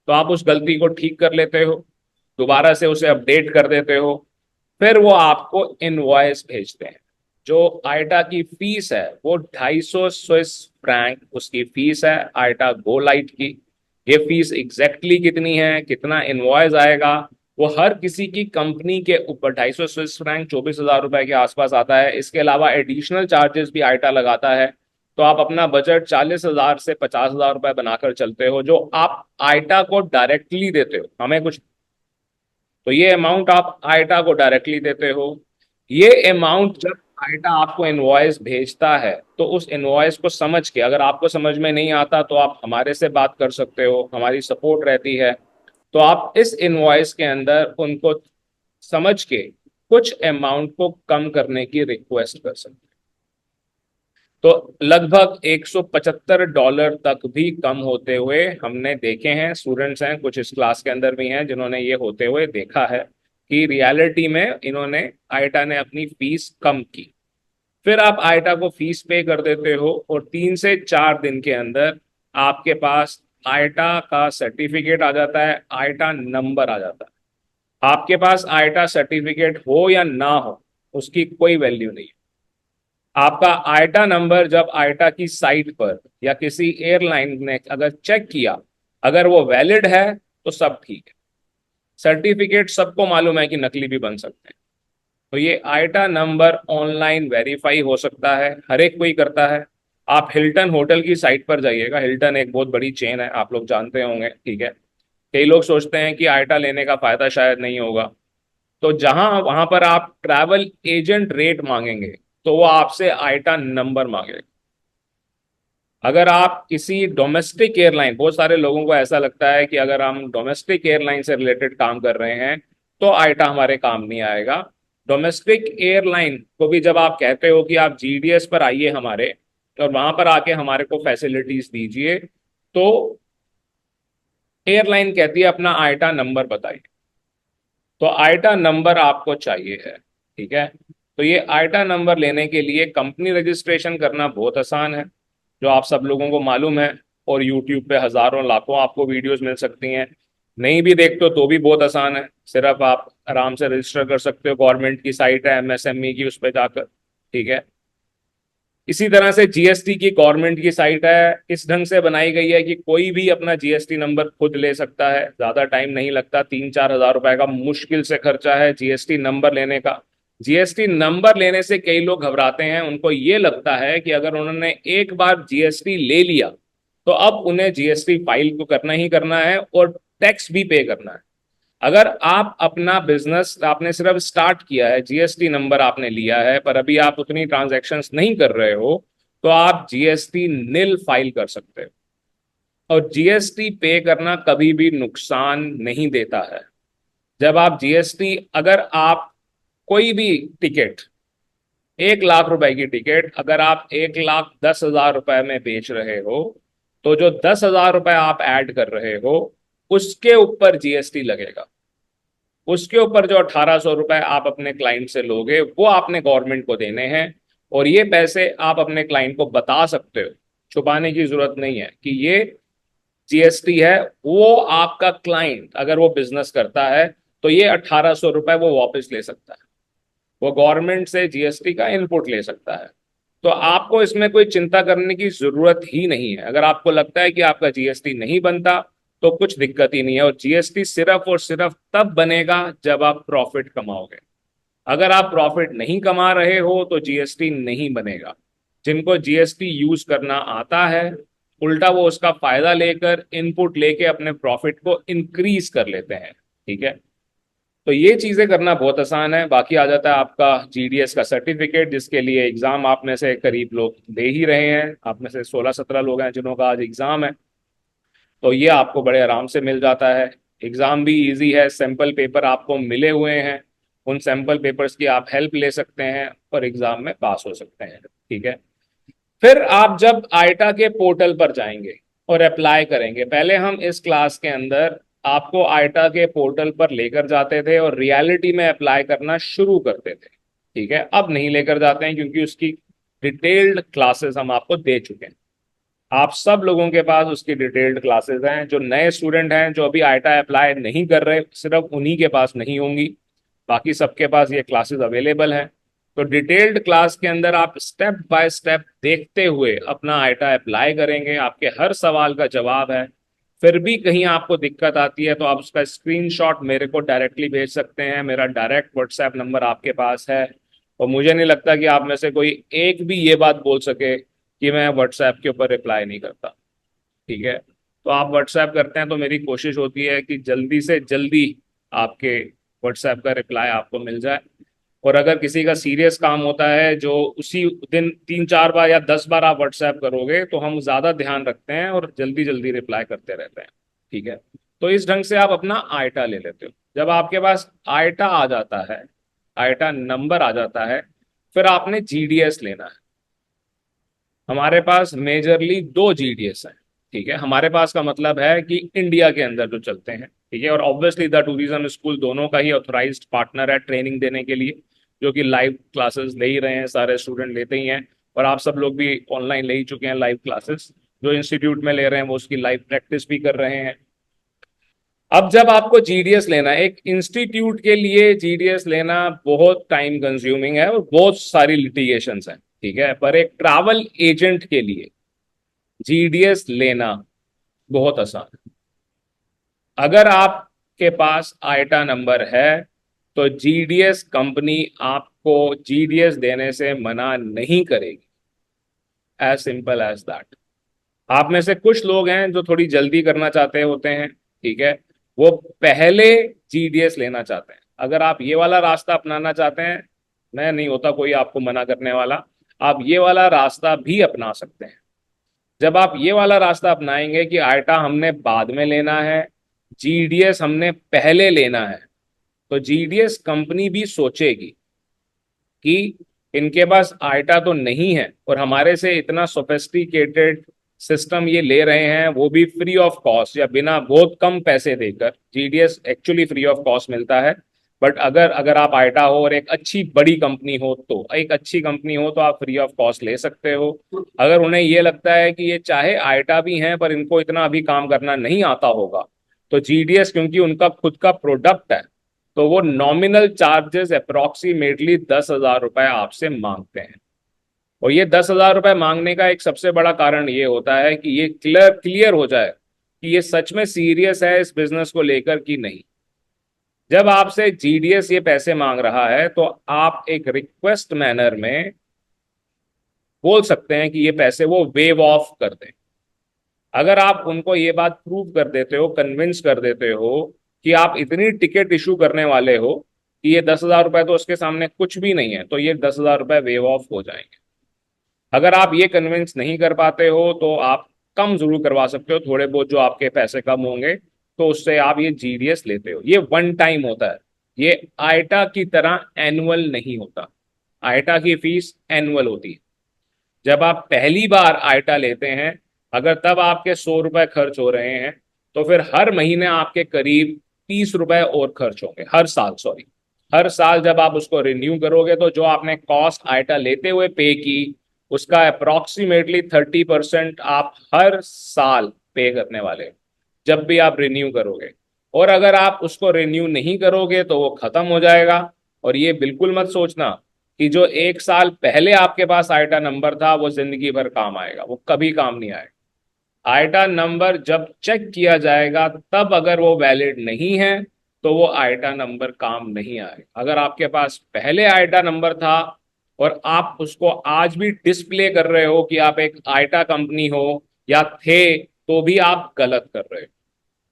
तो आप उस गलती को ठीक कर लेते हो, दोबारा से उसे अपडेट कर देते हो, फिर वो आपको इनवॉइस भेजते हैं। जो आइटा की फीस है वो 250 स्विस फ्रैंक उसकी फीस है आइटा गो लाइट की। ये फीस एग्जैक्टली कितनी है, कितना इनवॉइस आएगा, वो हर किसी की कंपनी के ऊपर 250 स्विस फ्रैंक 24,000 रुपए के आसपास आता है। इसके अलावा एडिशनल चार्जेस भी आइटा लगाता है। तो आप अपना बजट 40,000 से 50,000 रुपए बनाकर चलते हो, जो आप आइटा को डायरेक्टली देते हो, हमें कुछ। तो ये अमाउंट आप आइटा को डायरेक्टली देते हो। ये अमाउंट जब आइटा आपको इनवॉइस भेजता है तो उस इनवॉइस को समझ के, अगर आपको समझ में नहीं आता तो आप हमारे से बात कर सकते हो, हमारी सपोर्ट रहती है। तो आप इस इनवॉइस के अंदर उनको समझ के कुछ अमाउंट को कम करने की रिक्वेस्ट कर सकते हो। तो लगभग $175 तक भी कम होते हुए हमने देखे हैं। स्टूडेंट्स हैं कुछ इस क्लास के अंदर भी हैं जिन्होंने ये होते हुए देखा है कि रियलिटी में इन्होंने, आइटा ने अपनी फीस कम की। फिर आप आइटा को फीस पे कर देते हो और 3 से 4 दिन के अंदर आपके पास आइटा का सर्टिफिकेट आ जाता है, आइटा नंबर आ जाता है। आपके पास आइटा सर्टिफिकेट हो या ना हो उसकी कोई वैल्यू नहीं है। आपका आइटा नंबर जब आइटा की साइट पर या किसी एयरलाइन ने अगर चेक किया, अगर वो वैलिड है तो सब ठीक है। सर्टिफिकेट सबको मालूम है कि नकली भी बन सकते हैं। तो ये आइटा नंबर ऑनलाइन वेरीफाई हो सकता है, हर एक कोई करता है। आप हिल्टन होटल की साइट पर जाइएगा, हिल्टन एक बहुत बड़ी चेन है, आप लोग जानते होंगे, ठीक है। कई लोग सोचते हैं कि आइटा लेने का फायदा शायद नहीं होगा। तो जहां वहां पर आप ट्रैवल एजेंट रेट मांगेंगे तो वो आपसे आइटा नंबर मांगेगा। अगर आप किसी डोमेस्टिक एयरलाइन, बहुत सारे लोगों को ऐसा लगता है कि अगर हम डोमेस्टिक एयरलाइन से रिलेटेड काम कर रहे हैं तो आइटा हमारे काम नहीं आएगा। डोमेस्टिक एयरलाइन को भी जब आप कहते हो कि आप जीडीएस पर आइए हमारे, और वहां पर आके हमारे को फैसिलिटीज दीजिए, तो एयरलाइन कहती है अपना आइटा नंबर बताइए। तो आइटा नंबर आपको चाहिए है, ठीक है। तो ये आइटा नंबर लेने के लिए कंपनी रजिस्ट्रेशन करना बहुत आसान है, जो आप सब लोगों को मालूम है। और यूट्यूब पे हजारों लाखों आपको वीडियोस मिल सकती हैं। नहीं भी देखते हो तो भी बहुत आसान है, सिर्फ आप आराम से रजिस्टर कर सकते हो। गवर्नमेंट की साइट है एमएसएमई की, उस पर जाकर, ठीक है। इसी तरह से जीएसटी की गवर्नमेंट की साइट है, इस ढंग से बनाई गई है कि कोई भी अपना जीएसटी नंबर खुद ले सकता है। ज्यादा टाइम नहीं लगता, 3-4 हज़ार रुपए का मुश्किल से खर्चा है जीएसटी नंबर लेने का। जीएसटी नंबर लेने से कई लोग घबराते हैं, उनको ये लगता है कि अगर उन्होंने एक बार जीएसटी ले लिया तो अब उन्हें जीएसटी फाइल तो करना ही करना है और टैक्स भी पे करना है। अगर आप अपना बिजनेस आपने सिर्फ स्टार्ट किया है, जीएसटी नंबर आपने लिया है, पर अभी आप उतनी ट्रांजैक्शंस नहीं कर रहे हो, तो आप जीएसटी निल फाइल कर सकते हो। और जीएसटी पे करना कभी भी नुकसान नहीं देता है। जब आप जीएसटी, अगर आप कोई भी टिकट, 1 लाख रुपए की टिकट अगर आप 1,10,000 रुपए में बेच रहे हो, तो जो 10,000 रुपए आप ऐड कर रहे हो उसके ऊपर जीएसटी लगेगा। उसके ऊपर जो 1,800 रुपए आप अपने क्लाइंट से लोगे वो आपने गवर्नमेंट को देने हैं। और ये पैसे आप अपने क्लाइंट को बता सकते हो, छुपाने की जरूरत नहीं है कि ये जीएसटी है। वो आपका क्लाइंट अगर वो बिजनेस करता है तो ये 1,800 रुपए वो वापस ले सकता है, वो गवर्नमेंट से जीएसटी का इनपुट ले सकता है। तो आपको इसमें कोई चिंता करने की जरूरत ही नहीं है। अगर आपको लगता है कि आपका जीएसटी नहीं बनता तो कुछ दिक्कत ही नहीं है। और जीएसटी सिर्फ और सिर्फ तब बनेगा जब आप प्रॉफिट कमाओगे। अगर आप प्रॉफिट नहीं कमा रहे हो तो जीएसटी नहीं बनेगा। जिनको जीएसटी यूज करना आता है, उल्टा वो उसका फायदा लेकर इनपुट लेके अपने प्रॉफिट को इंक्रीज कर लेते हैं, ठीक है। तो ये चीजें करना बहुत आसान है। बाकी आ जाता है आपका जीडीएस का सर्टिफिकेट, जिसके लिए एग्जाम आप में से करीब लोग दे ही रहे हैं। आप में से 16-17 लोग हैं जिन्हों का आज एग्जाम है। तो ये आपको बड़े आराम से मिल जाता है। एग्जाम भी इजी है, सैंपल पेपर आपको मिले हुए हैं। उन सैंपल पेपर्स की आप हेल्प ले सकते हैं और एग्जाम में पास हो सकते हैं, ठीक है। फिर आप जब आईटा के पोर्टल पर जाएंगे और अप्लाई करेंगे, पहले हम इस क्लास के अंदर आपको आईटा के पोर्टल पर लेकर जाते थे और रियलिटी में अप्लाई करना शुरू करते थे। ठीक है, अब नहीं लेकर जाते हैं क्योंकि उसकी डिटेल्ड क्लासेस हम आपको दे चुके हैं। आप सब लोगों के पास उसकी डिटेल्ड क्लासेस हैं। जो नए स्टूडेंट हैं जो अभी आईटा अप्लाई नहीं कर रहे, सिर्फ उन्हीं के पास नहीं होंगी, बाकी सबके पास ये क्लासेस अवेलेबल हैं। तो डिटेल्ड क्लास के अंदर आप स्टेप बाय स्टेप देखते हुए अपना आईटा अप्लाई करेंगे, आपके हर सवाल का जवाब है। फिर भी कहीं आपको दिक्कत आती है तो आप उसका स्क्रीनशॉट मेरे को डायरेक्टली भेज सकते हैं। मेरा डायरेक्ट व्हाट्सएप नंबर आपके पास है, और मुझे नहीं लगता कि आप में से कोई एक भी ये बात बोल सके कि मैं व्हाट्सएप के ऊपर रिप्लाई नहीं करता। ठीक है, तो आप व्हाट्सएप करते हैं तो मेरी कोशिश होती है कि जल्दी से जल्दी आपके व्हाट्सएप का रिप्लाई आपको मिल जाए। और अगर किसी का सीरियस काम होता है जो उसी दिन 3-4 बार या 10 बार आप व्हाट्सएप करोगे, तो हम ज़्यादा ध्यान रखते हैं और जल्दी जल्दी रिप्लाई करते रहते हैं। ठीक है, तो इस ढंग से आप अपना आईटा ले लेते हो। जब आपके पास आईटा आ जाता है, आईटा नंबर आ जाता है, फिर आपने जीडीएस लेना है। हमारे पास मेजरली 2 जीडीएस हैं। ठीक है, हमारे पास का मतलब है कि इंडिया के अंदर जो चलते हैं। ठीक है, और ऑब्वियसली द टूरिज्म स्कूल दोनों का ही ऑथोराइज्ड पार्टनर है ट्रेनिंग देने के लिए, जो कि लाइव क्लासेस ले ही रहे हैं, सारे स्टूडेंट लेते ही हैं। और आप सब लोग भी ऑनलाइन ले ही चुके हैं लाइव क्लासेस। जो इंस्टीट्यूट में ले रहे हैं वो उसकी लाइव प्रैक्टिस भी कर रहे हैं। अब जब आपको जीडीएस लेना है, एक इंस्टीट्यूट के लिए जीडीएस लेना बहुत टाइम कंज्यूमिंग है और बहुत सारी लिटिगेशंस हैं। ठीक है, पर एक ट्रैवल एजेंट के लिए जीडीएस लेना बहुत आसान है। अगर आपके पास आईटा नंबर है तो जीडीएस कंपनी आपको जीडीएस देने से मना नहीं करेगी। As simple as that. आप में से कुछ लोग हैं जो थोड़ी जल्दी करना चाहते होते हैं। ठीक है, वो पहले जीडीएस लेना चाहते हैं। अगर आप ये वाला रास्ता अपनाना चाहते हैं, मैं नहीं होता कोई आपको मना करने वाला, आप ये वाला रास्ता भी अपना सकते हैं। जब आप ये वाला रास्ता अपनाएंगे कि आईटा हमने बाद में लेना है, जीडीएस हमने पहले लेना है, तो जीडीएस कंपनी भी सोचेगी कि इनके पास आईटा तो नहीं है और हमारे से इतना सोफिस्टिकेटेड सिस्टम ये ले रहे हैं, वो भी फ्री ऑफ कॉस्ट या बिना बहुत कम पैसे देकर। GDS actually free of cost मिलता है, बट अगर अगर आप आईटा हो और एक अच्छी बड़ी कंपनी हो, तो एक अच्छी कंपनी हो तो आप फ्री ऑफ कॉस्ट ले सकते हो। अगर उन्हें ये लगता है कि ये चाहे आईटा भी हैं पर इनको इतना अभी काम करना नहीं आता होगा, तो जीडीएस क्योंकि उनका खुद का प्रोडक्ट है, तो वो नॉमिनल चार्जेस अप्रोक्सीमेटली 10,000 रुपए आपसे मांगते हैं। और ये 10,000 रुपए मांगने का एक सबसे बड़ा कारण ये होता है कि ये क्लियर हो जाए कि ये सच में सीरियस है इस बिजनेस को लेकर कि नहीं। जब आपसे जीडीएस ये पैसे मांग रहा है तो आप एक रिक्वेस्ट मैनर में बोल सकते हैं कि ये पैसे वो वेव ऑफ कर दें। अगर आप उनको ये बात प्रूव कर देते हो, कन्विंस कर देते हो कि आप इतनी टिकट इशू करने वाले हो कि ये 10,000 रुपए तो उसके सामने कुछ भी नहीं है, तो ये 10,000 रुपए वेव ऑफ हो जाएंगे। अगर आप ये कन्विंस नहीं कर पाते हो तो आप कम जरूर करवा सकते हो, थोड़े बहुत जो आपके पैसे कम होंगे, तो उससे आप ये जीडीएस लेते हो। ये वन टाइम होता है, ये आईटा की तरह एनुअल नहीं होता। आईटा की फीस एनुअल होती है। जब आप पहली बार आईटा लेते हैं, अगर तब आपके 100 रुपए खर्च हो रहे हैं, तो फिर हर महीने आपके करीब 30 रुपए और खर्च होंगे, हर साल, सॉरी, हर साल जब आप उसको रिन्यू करोगे तो जो आपने कॉस्ट आईटा लेते हुए पे की, उसका अप्रोक्सीमेटली 30% आप हर साल पे करने वाले हो जब भी आप रिन्यू करोगे। और अगर आप उसको रिन्यू नहीं करोगे तो वो खत्म हो जाएगा। और ये बिल्कुल मत सोचना कि जो 1 साल पहले आपके पास आईटा नंबर था वो जिंदगी भर काम आएगा, वो कभी काम नहीं आएगा। आईटा नंबर जब चेक किया जाएगा तब अगर वो वैलिड नहीं है तो वो आईटा नंबर काम नहीं आएगा। अगर आपके पास पहले आईटा नंबर था और आप उसको आज भी डिस्प्ले कर रहे हो कि आप एक आईटा कंपनी हो या थे, तो भी आप गलत कर रहे हो।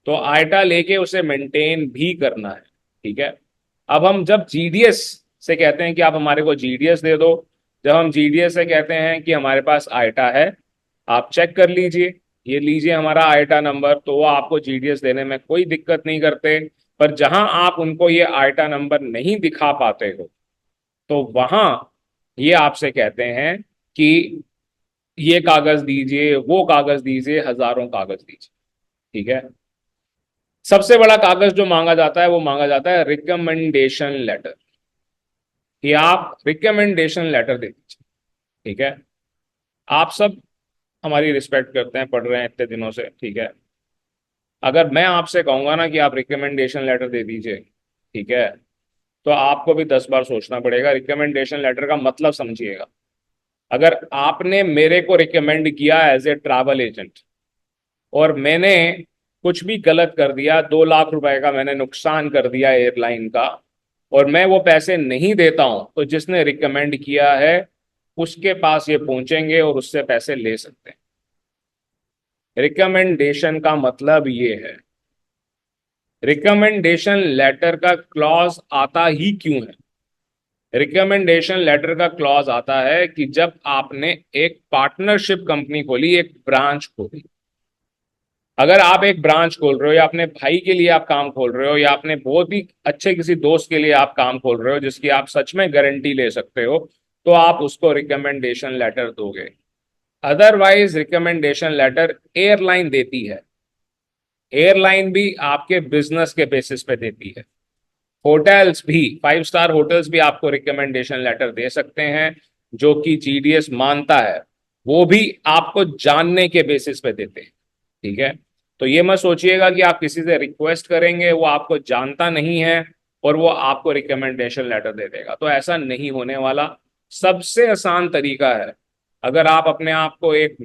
तो आईटा लेके उसे मेंटेन भी करना है। ठीक है, अब हम जब जीडीएस से कहते हैं कि आप हमारे को जीडीएस दे दो, जब हम जीडीएस से कहते हैं कि हमारे पास आईटा है, आप चेक कर लीजिए, ये लीजिए हमारा आईटा नंबर, तो वो आपको जीडीएस देने में कोई दिक्कत नहीं करते। पर जहां आप उनको ये आईटा नंबर नहीं दिखा पाते हो, तो वहां ये आपसे कहते हैं कि ये कागज दीजिए, वो कागज दीजिए, हजारों कागज दीजिए। ठीक है। सबसे बड़ा कागज जो मांगा जाता है वो मांगा जाता है रिकमेंडेशन लेटर, कि आप रिकमेंडेशन लेटर दे दीजिए। ठीक है। आप सब हमारी रिस्पेक्ट करते हैं, पढ़ रहे हैं इतने दिनों से। ठीक है। अगर मैं आपसे कहूंगा ना कि आप रिकमेंडेशन लेटर दे दीजिए, ठीक है, तो आपको भी 10 बार सोचना पड़ेगा। रिकमेंडेशन लेटर का मतलब समझिएगा। अगर आपने मेरे को रिकमेंड किया एज ए ट्रैवल एजेंट और मैंने कुछ भी गलत कर दिया, 2 लाख रुपए का मैंने नुकसान कर दिया एयरलाइन का, और मैं वो पैसे नहीं देता हूं, तो जिसने रिकमेंड किया है उसके पास ये पहुंचेंगे और उससे पैसे ले सकते हैं। रिकमेंडेशन का मतलब ये है। रिकमेंडेशन लेटर का क्लॉज आता ही क्यों है? रिकमेंडेशन लेटर का क्लॉज आता है कि जब आपने एक पार्टनरशिप कंपनी खोली, एक ब्रांच खोली। अगर आप एक ब्रांच खोल रहे हो, या अपने भाई के लिए आप काम खोल रहे हो, या अपने बहुत ही अच्छे किसी दोस्त के लिए आप काम खोल रहे हो जिसकी आप सच में गारंटी ले सकते हो, तो आप उसको रिकमेंडेशन लेटर दोगे। अदरवाइज रिकमेंडेशन लेटर एयरलाइन देती है। एयरलाइन भी आपके बिजनेस के बेसिस पे देती है। होटल्स भी, 5 स्टार होटल्स भी आपको रिकमेंडेशन लेटर दे सकते हैं, जो कि जीडीएस मानता है। वो भी आपको जानने के बेसिस पे देते हैं। ठीक है। तो ये मत सोचिएगा कि आप किसी से रिक्वेस्ट करेंगे, वो आपको जानता नहीं है और वो आपको रिकमेंडेशन लेटर दे देगा, तो ऐसा नहीं होने वाला। सबसे आसान तरीका है, अगर आप अपने आप को एक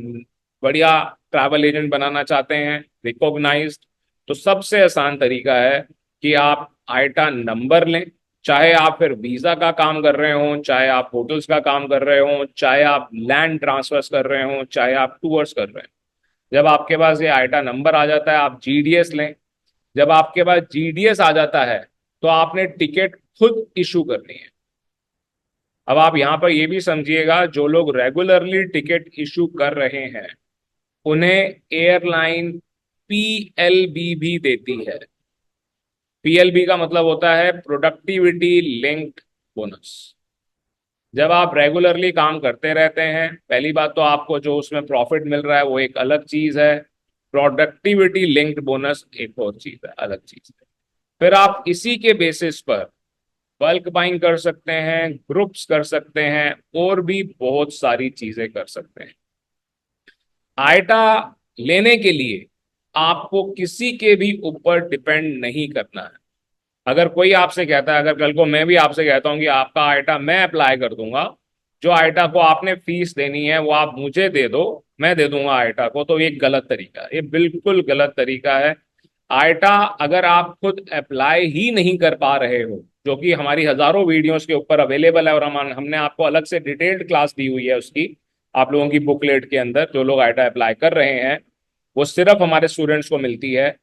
बढ़िया ट्रैवल एजेंट बनाना चाहते हैं, रिकॉग्नाइज्ड, तो सबसे आसान तरीका है कि आप आइटा नंबर लें। चाहे आप फिर वीजा का काम कर रहे हो, चाहे आप होटल्स का काम कर रहे हो, चाहे आप लैंड ट्रांसफर्स कर रहे हो, चाहे आप टूर्स कर रहे हो, जब आपके पास ये आइटा नंबर आ जाता है, आप जीडीएस लें। जब आपके पास जीडीएस आ जाता है, तो आपने टिकट खुद इशू करनी है। अब आप यहां पर ये भी समझिएगा, जो लोग रेगुलरली टिकट इशू कर रहे हैं उन्हें एयरलाइन पीएलबी भी देती है। पीएलबी का मतलब होता है प्रोडक्टिविटी लिंक्ड बोनस। जब आप रेगुलरली काम करते रहते हैं, पहली बात तो आपको जो उसमें प्रॉफिट मिल रहा है वो एक अलग चीज है, प्रोडक्टिविटी लिंक्ड बोनस एक और चीज है, अलग चीज है। फिर आप इसी के बेसिस पर बल्क बाइंग कर सकते हैं, ग्रुप्स कर सकते हैं, और भी बहुत सारी चीजें कर सकते हैं। आइटा लेने के लिए आपको किसी के भी ऊपर डिपेंड नहीं करना है। अगर कोई आपसे कहता है, अगर कल को मैं भी आपसे कहता हूं कि आपका आइटा मैं अप्लाई कर दूंगा, जो आइटा को आपने फीस देनी है वो आप मुझे दे दो, मैं दे दूंगा आइटा को, तो ये गलत तरीका है, ये बिल्कुल गलत तरीका है। आइटा अगर आप खुद अप्लाई ही नहीं कर पा रहे हो, जो कि हमारी हजारों वीडियोस के ऊपर अवेलेबल है, और हमने आपको अलग से डिटेल्ड क्लास दी हुई है उसकी, आप लोगों की बुकलेट के अंदर, जो लोग आइटा अप्लाई कर रहे हैं वो सिर्फ हमारे स्टूडेंट्स को मिलती है।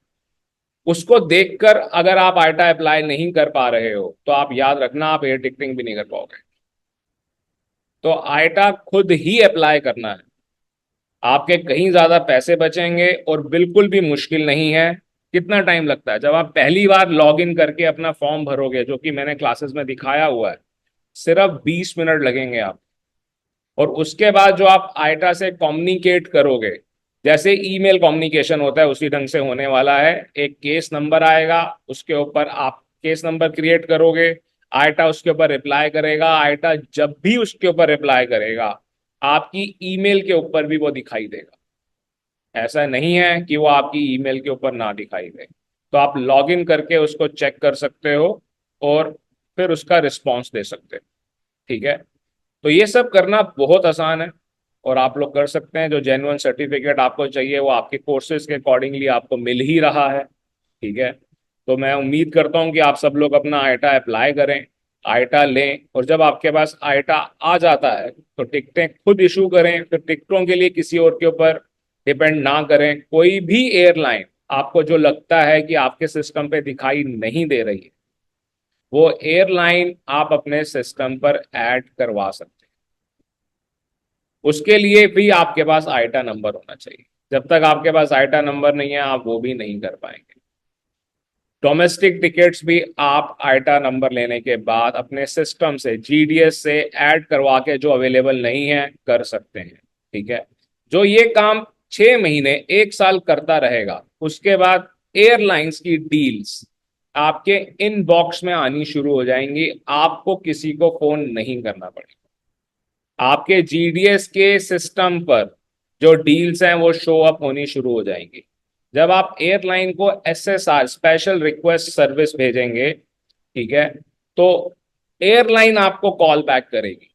उसको देखकर अगर आप आइटा अप्लाई नहीं कर पा रहे हो, तो आप याद रखना आप एयर टिकटिंग भी नहीं कर पाओगे। तो आइटा खुद ही अप्लाई करना है। आपके कहीं ज्यादा पैसे बचेंगे और बिल्कुल भी मुश्किल नहीं है। कितना टाइम लगता है? जब आप पहली बार लॉग इन करके अपना फॉर्म भरोगे, जो कि मैंने क्लासेस में दिखाया हुआ है, सिर्फ 20 मिनट लगेंगे आप। और उसके बाद जो आप आइटा से कम्युनिकेट करोगे, जैसे ईमेल कम्युनिकेशन होता है उसी ढंग से होने वाला है। एक केस नंबर आएगा, उसके ऊपर आप केस नंबर क्रिएट करोगे, आइटा उसके ऊपर रिप्लाई करेगा। आइटा जब भी उसके ऊपर रिप्लाई करेगा, आपकी ईमेल के ऊपर भी वो दिखाई देगा। ऐसा नहीं है कि वो आपकी ईमेल के ऊपर ना दिखाई दे। तो आप लॉग इन करके उसको चेक कर सकते हो और फिर उसका रिस्पॉन्स दे सकते हो। ठीक है। तो ये सब करना बहुत आसान है और आप लोग कर सकते हैं। जो जेन्युइन सर्टिफिकेट आपको चाहिए वो आपके कोर्सेज के अकॉर्डिंगली आपको मिल ही रहा है। ठीक है। तो मैं उम्मीद करता हूं कि आप सब लोग अपना आइटा अप्लाई करें, आइटा लें, और जब आपके पास आइटा आ जाता है तो टिकटें खुद इशू करें। फिर टिकटों के लिए किसी और के ऊपर डिपेंड ना करें। कोई भी एयरलाइन आपको जो लगता है कि आपके सिस्टम पे दिखाई नहीं दे रही है, वो एयरलाइन आप अपने सिस्टम पर ऐड करवा सकते हैं। उसके लिए भी आपके पास आइटा नंबर होना चाहिए। जब तक आपके पास आइटा नंबर नहीं है, आप वो भी नहीं कर पाएंगे। डोमेस्टिक टिकट्स भी आप आइटा नंबर लेने के बाद अपने सिस्टम से, जीडीएस से ऐड करवा के, जो अवेलेबल नहीं है, कर सकते हैं। ठीक है। जो ये काम 6 महीने 1 साल करता रहेगा, उसके बाद एयरलाइंस की डील्स आपके इनबॉक्स में आनी शुरू हो जाएंगी। आपको किसी को फोन नहीं करना पड़ेगा, आपके जीडीएस के सिस्टम पर जो डील्स हैं वो शो अप होनी शुरू हो जाएंगी। जब आप एयरलाइन को एसएसआर स्पेशल रिक्वेस्ट सर्विस भेजेंगे, ठीक है, तो एयरलाइन आपको कॉल बैक करेगी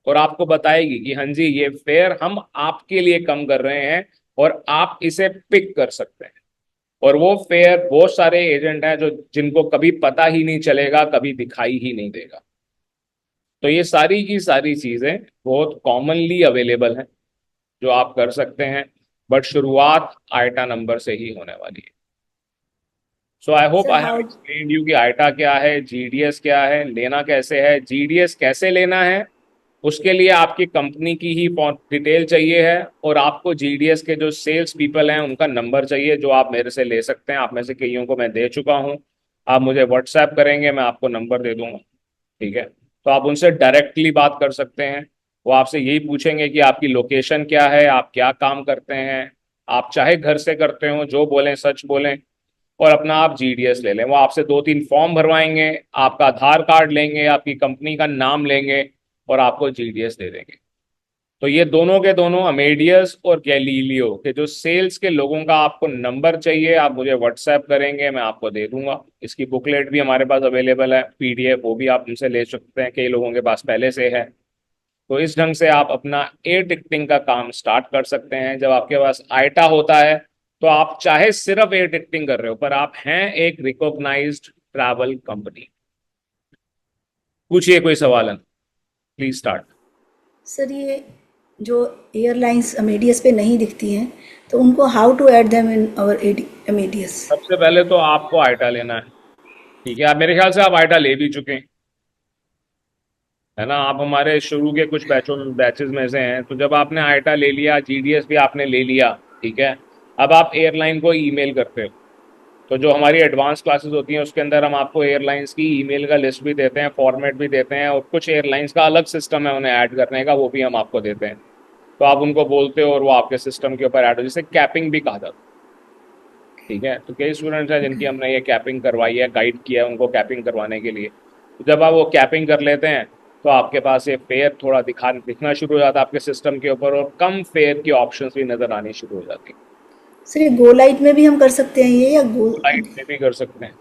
और आपको बताएगी कि हाँ जी, ये फेयर हम आपके लिए कम कर रहे हैं और आप इसे पिक कर सकते हैं। और वो फेयर बहुत सारे एजेंट हैं जो जिनको कभी पता ही नहीं चलेगा, कभी दिखाई ही नहीं देगा। तो ये सारी की सारी चीजें बहुत कॉमनली अवेलेबल हैं जो आप कर सकते हैं, बट शुरुआत आइटा नंबर से ही होने वाली है। So I hope sir I have how explained you कि आइटा क्या है, जीडीएस क्या है, लेना कैसे है। जीडीएस कैसे लेना है उसके लिए आपकी कंपनी की ही डिटेल चाहिए है, और आपको जीडीएस के जो सेल्स पीपल हैं उनका नंबर चाहिए, जो आप मेरे से ले सकते हैं। आप में से कईयों को मैं दे चुका हूं। आप मुझे व्हाट्सएप करेंगे, मैं आपको नंबर दे दूंगा, ठीक है। तो आप उनसे डायरेक्टली बात कर सकते हैं। वो आपसे यही पूछेंगे कि आपकी लोकेशन क्या है, आप क्या काम करते हैं। आप चाहे घर से करते हो, जो बोलें सच बोलें, और अपना आप जीडीएस ले लें। वो आपसे 2-3 फॉर्म भरवाएंगे, आपका आधार कार्ड लेंगे, आपकी कंपनी का नाम लेंगे और आपको जीडीएस दे देंगे। तो ये दोनों के दोनों अमेडियस और गैलीलियो के जो सेल्स के लोगों का आपको नंबर चाहिए, आप मुझे व्हाट्सएप करेंगे, मैं आपको दे दूंगा। इसकी बुकलेट भी हमारे पास अवेलेबल है, पीडीएफ, वो भी आप हमसे ले सकते हैं, कई लोगों के पास पहले से है। तो इस ढंग से आप अपना एयर टिकटिंग का काम स्टार्ट कर सकते हैं। जब आपके पास आइटा होता है तो आप चाहे सिर्फ एयर टिकटिंग कर रहे हो, पर आप हैं एक रिकॉग्नाइज्ड ट्रैवल कंपनी। पूछिए कोई सवाल है, प्लीज स्टार्ट। सर ये जो एयरलाइंस अमेडियस पे नहीं दिखती हैं तो उनको how to add them in our Amadeus? सबसे पहले तो आपको आइटा लेना है, ठीक है। आप मेरे ख्याल से आप आइटा ले भी चुके हैं, है ना। आप हमारे शुरू के कुछ बैचेस में से हैं। तो जब आपने आइटा ले लिया, जीडीएस भी आपने ले लिया, ठीक है, अब आप एयरलाइन को ईमेल करते हो। तो जो हमारी एडवांस क्लासेस होती हैं उसके अंदर हम आपको एयरलाइंस की ईमेल का लिस्ट भी देते हैं, फॉर्मेट भी देते हैं, और कुछ एयरलाइंस का अलग सिस्टम है उन्हें ऐड करने का, वो भी हम आपको देते हैं। तो आप उनको बोलते हो और वो आपके सिस्टम के ऊपर ऐड हो, जिसे कैपिंग भी कहा जाता है, ठीक है। तो कई स्टूडेंट्स हैं जिनकी हमने ये कैपिंग करवाई है, गाइड किया है उनको कैपिंग करवाने के लिए। तो जब आप वो कैपिंग कर लेते हैं तो आपके पास ये फेयर थोड़ा दिखना शुरू हो जाता है आपके सिस्टम के ऊपर, और कम फेयर की ऑप्शंस भी नज़र आनी शुरू हो जाती है। सर ये गो लाइट में भी हम कर सकते हैं ये, या गो लाइट में भी कर सकते हैं।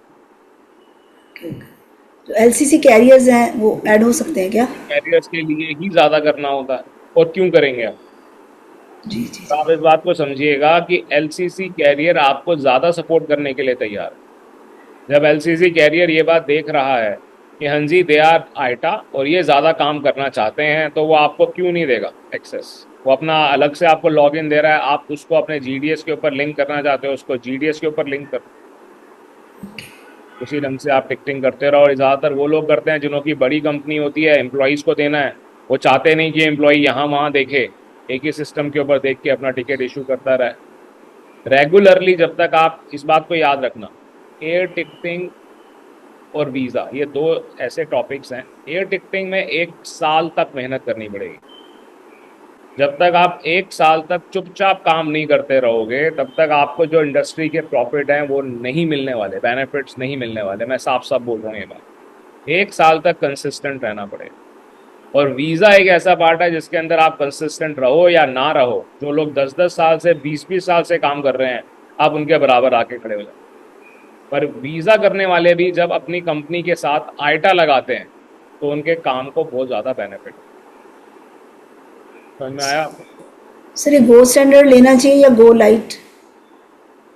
जो एलसीसी कैरियर्स हैं वो ऐड हो सकते हैं क्या? कैरियर्स के लिए ही ज़्यादा करना होता है, और क्यों करेंगे आप? जी जी तो आप इस बात को समझिएगा कि एलसीसी कैरियर आपको ज़्यादा सपोर्ट करने के लिए तैयार है। जब एलसीसी कैरियर ये बात देख रहा है कि हाँ जी दे आर आइटा और ये ज़्यादा काम करना चाहते हैं, तो वो आपको क्यों नहीं देगा एक्सेस? वो अपना अलग से आपको लॉगिन दे रहा है, आप उसको अपने जीडीएस के ऊपर लिंक करना चाहते हो, उसको जीडीएस के ऊपर लिंक कर, उसी ढंग से आप टिकटिंग करते रहो। और ज़्यादातर वो लोग करते हैं जिन्हों की बड़ी कंपनी होती है, एम्प्लॉयज़ को देना है, वो चाहते नहीं कि एम्प्लॉय यहाँ वहाँ देखे, एक ही सिस्टम के ऊपर देख के अपना टिकट इशू करता रहे। रेगुलरली जब तक आप इस बात को याद रखना, एयर टिकटिंग और वीज़ा ये दो ऐसे टॉपिक्स हैं। एयर टिकटिंग में 1 साल तक मेहनत करनी पड़ेगी। जब तक आप 1 साल तक चुपचाप काम नहीं करते रहोगे, तब तक आपको जो इंडस्ट्री के प्रॉफिट हैं वो नहीं मिलने वाले, बेनिफिट्स नहीं मिलने वाले। मैं साफ साफ बोल रहा हूँ ये बात। 1 साल तक कंसिस्टेंट रहना पड़ेगा। और वीज़ा एक ऐसा पार्ट है जिसके अंदर आप कंसिस्टेंट रहो या ना रहो, जो लोग 10-10 साल से 20-20 साल से काम कर रहे हैं, आप उनके बराबर आके खड़े हो जाए। पर वीज़ा करने वाले भी जब अपनी कंपनी के साथ आइटा लगाते हैं तो उनके काम को बहुत ज़्यादा बेनिफिट। समझ में आया? सर ये गो स्टैंडर्ड लेना चाहिए या गो लाइट?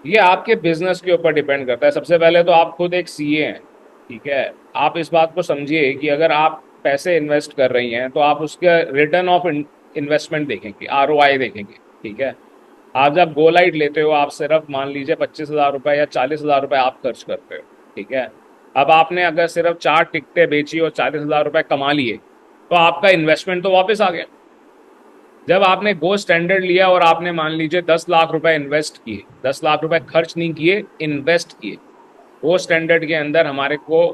ये आपके बिजनेस के ऊपर डिपेंड करता है। सबसे पहले तो आप खुद एक सीए हैं, ठीक है। आप इस बात को समझिए कि अगर आप पैसे इन्वेस्ट कर रही हैं तो आप उसका रिटर्न ऑफ इन्वेस्टमेंट देखेंगे, आरओआई देखेंगे, ठीक है। आप जब गो लाइट लेते हो, आप सिर्फ मान लीजिए 25,000 रुपये या 40,000 रुपये आप खर्च करते हो, ठीक है। अब आपने अगर सिर्फ 4 टिकटें बेची और 40,000 रुपये कमा लिए, तो आपका इन्वेस्टमेंट तो वापस आ गया। जब आपने गो स्टैंडर्ड लिया और आपने मान लीजिए 10 लाख रुपए इन्वेस्ट किए, 10 लाख रुपए खर्च नहीं किए, इन्वेस्ट किए। गो स्टैंडर्ड के अंदर हमारे को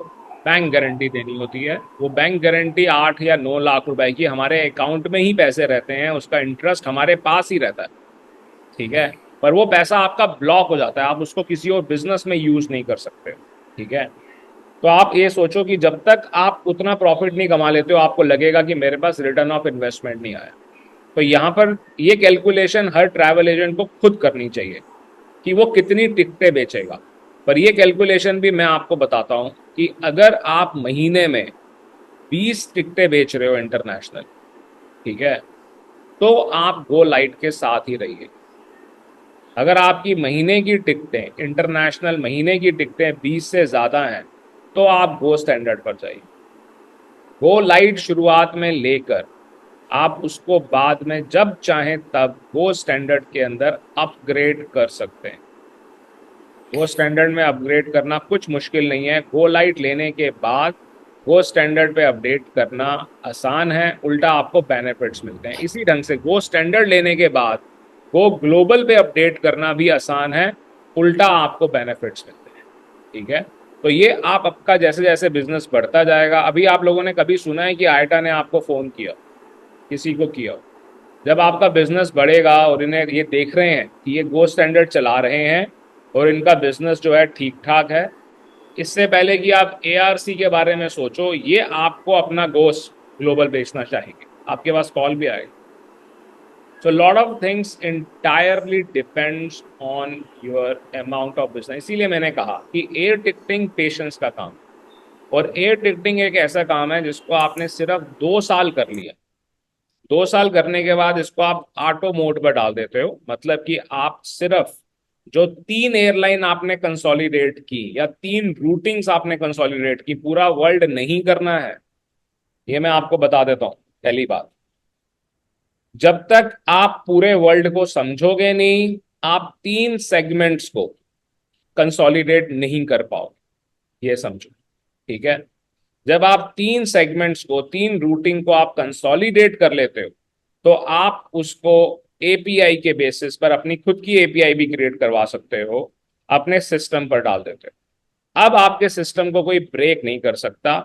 बैंक गारंटी देनी होती है। वो बैंक गारंटी 8 या 9 लाख रुपए की हमारे अकाउंट में ही पैसे रहते हैं, उसका इंटरेस्ट हमारे पास ही रहता है, ठीक है। पर वो पैसा आपका ब्लॉक हो जाता है, आप उसको किसी और बिजनेस में यूज नहीं कर सकते, ठीक है। तो आप ये सोचो कि जब तक आप उतना प्रॉफिट नहीं कमा लेते हो, आपको लगेगा कि मेरे पास रिटर्न ऑफ इन्वेस्टमेंट नहीं आया। तो यहाँ पर ये कैलकुलेशन हर ट्रैवल एजेंट को खुद करनी चाहिए कि वो कितनी टिकटें बेचेगा। पर ये कैलकुलेशन भी मैं आपको बताता हूँ कि अगर आप महीने में 20 टिकटें बेच रहे हो इंटरनेशनल, ठीक है, तो आप गो लाइट के साथ ही रहिए। अगर आपकी महीने की टिकटें इंटरनेशनल महीने की टिकटें 20 से ज़्यादा हैं, तो आप गो स्टैंडर्ड पर जाइए। गो लाइट शुरुआत में लेकर आप उसको बाद में जब चाहें तब गो स्टैंडर्ड के अंदर अपग्रेड कर सकते हैं। गो स्टैंडर्ड में अपग्रेड करना कुछ मुश्किल नहीं है। गो लाइट लेने के बाद गो स्टैंडर्ड पे अपडेट करना आसान है, उल्टा आपको बेनिफिट्स मिलते हैं। इसी ढंग से गो स्टैंडर्ड लेने के बाद गो ग्लोबल पे अपडेट करना भी आसान है, उल्टा आपको बेनिफिट्स मिलते हैं, ठीक है। तो ये आप आपका जैसे जैसे बिजनेस बढ़ता जाएगा, अभी आप लोगों ने कभी सुना है कि आयटा ने आपको फ़ोन किया, किसी को किया? जब आपका बिजनेस बढ़ेगा और इन्हें ये देख रहे हैं कि ये गो स्टैंडर्ड चला रहे हैं और इनका बिजनेस जो है ठीक ठाक है, इससे पहले कि आप एआरसी के बारे में सोचो, ये आपको अपना गोस ग्लोबल बेचना चाहेंगे, आपके पास कॉल भी आएगी। So lot of things entirely depends on your amount of business. इसीलिए मैंने कहा कि एयर टिकटिंग पेशेंस का काम, और एयर टिकटिंग एक ऐसा काम है जिसको आपने सिर्फ 2 साल कर लिया। 2 साल करने के बाद इसको आप ऑटो मोड पर डाल देते हो, मतलब कि आप सिर्फ जो 3 एयरलाइन आपने कंसोलिडेट की या 3 रूटिंग्स आपने कंसोलिडेट की, पूरा वर्ल्ड नहीं करना है। ये मैं आपको बता देता हूं पहली बात, जब तक आप पूरे वर्ल्ड को समझोगे नहीं, आप 3 सेगमेंट्स को कंसोलिडेट नहीं कर पाओगे, ये समझो, ठीक है। जब आप 3 सेगमेंट्स को, 3 रूटिंग को आप कंसोलिडेट कर लेते हो, तो आप उसको एपीआई के बेसिस पर अपनी खुद की एपीआई भी क्रिएट करवा सकते हो, अपने सिस्टम पर डाल देते हो। अब आपके सिस्टम को कोई ब्रेक नहीं कर सकता।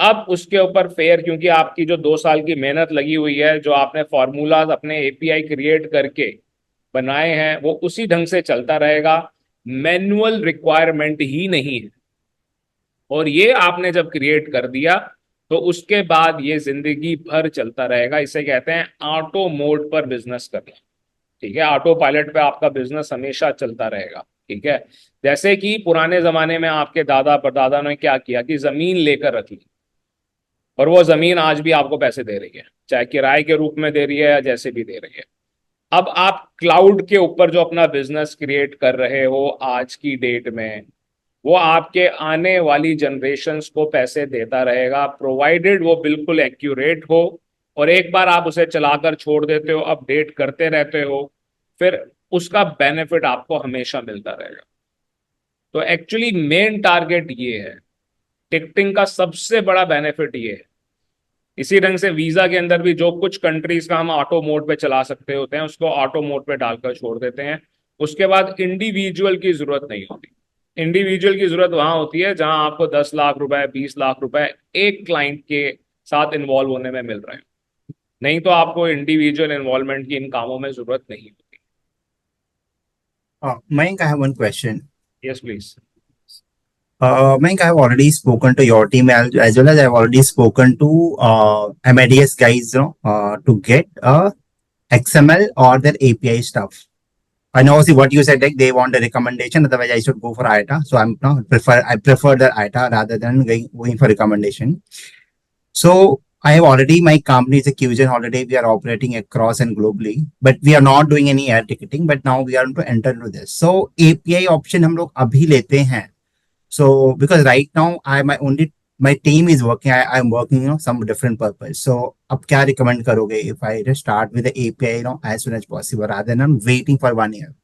अब उसके ऊपर फेयर, क्योंकि आपकी जो 2 साल की मेहनत लगी हुई है, जो आपने फॉर्मूलाज अपने एपीआई क्रिएट करके बनाए हैं, वो उसी ढंग से चलता रहेगा। मैनुअल रिक्वायरमेंट ही नहीं है। और ये आपने जब क्रिएट कर दिया, तो उसके बाद ये जिंदगी भर चलता रहेगा। इसे कहते हैं ऑटो मोड पर बिजनेस करना, ठीक है। ऑटो पायलट पे आपका बिजनेस हमेशा चलता रहेगा, ठीक है। जैसे कि पुराने जमाने में आपके दादा परदादा ने क्या किया कि जमीन लेकर रख ली, और वो जमीन आज भी आपको पैसे दे रही है, चाहे किराए के रूप में दे रही है या जैसे भी दे रही है। अब आप क्लाउड के ऊपर जो अपना बिजनेस क्रिएट कर रहे हो आज की डेट में, वो आपके आने वाली जनरेशन्स को पैसे देता रहेगा, प्रोवाइडेड वो बिल्कुल एक्यूरेट हो। और एक बार आप उसे चलाकर छोड़ देते हो, अपडेट करते रहते हो, फिर उसका बेनिफिट आपको हमेशा मिलता रहेगा। तो एक्चुअली मेन टारगेट ये है, टिकटिंग का सबसे बड़ा बेनिफिट ये है। इसी ढंग से वीजा के अंदर भी जो कुछ कंट्रीज का हम ऑटो मोड पे चला सकते होते हैं, उसको ऑटो मोड पे डालकर छोड़ देते हैं। उसके बाद इंडिविजुअल की जरूरत नहीं होती। इंडिविजुअल की जरूरत वहां होती है जहां आपको 10 लाख रुपए, 20 लाख रुपए एक क्लाइंट के साथ इन्वॉल्व होने में मिल रहे हैं। नहीं तो आपको इंडिविजुअल इन्वॉल्वमेंट की इन कामों में जरूरत नहीं होती। Mayank, I have one question. Yes please. Mayank, I have already spoken to your team as well as I have already spoken to MIDS guys, to get XML or their API stuff. I know see what you said, like they want a recommendation, otherwise I should go for ITA. So I prefer the ITA rather than going for recommendation. So I have already, my company is a QGen holiday. We are operating across and globally, but we are not doing any air ticketing. But now we are going to enter into this. So API option हम लोग अभी लेते हैं. So because right now my team is working. I'm working some different purpose. So अब क्या recommend करोगे if I just start with the API as soon as possible rather than waiting for 1 year?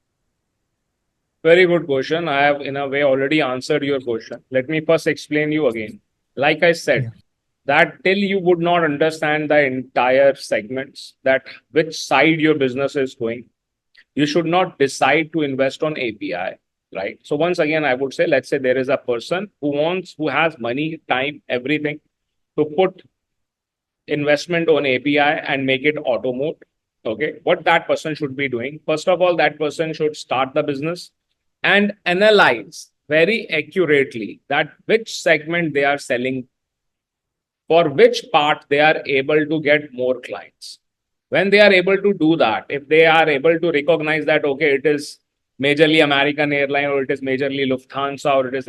Very good question. I have in a way already answered your question. Let me first explain you again. Like I said, that till you would not understand the entire segments, that which side your business is going, you should not decide to invest on API. right? So once again, I would say, let's say there is a person who has money, time, everything to put investment on API and make it auto mode. Okay, what that person should be doing? First of all, that person should start the business and analyze very accurately that which segment they are selling, for which part they are able to get more clients. When they are able to do that, if they are able to recognize that, okay, it is majorly American airline, or it is majorly Lufthansa, or it is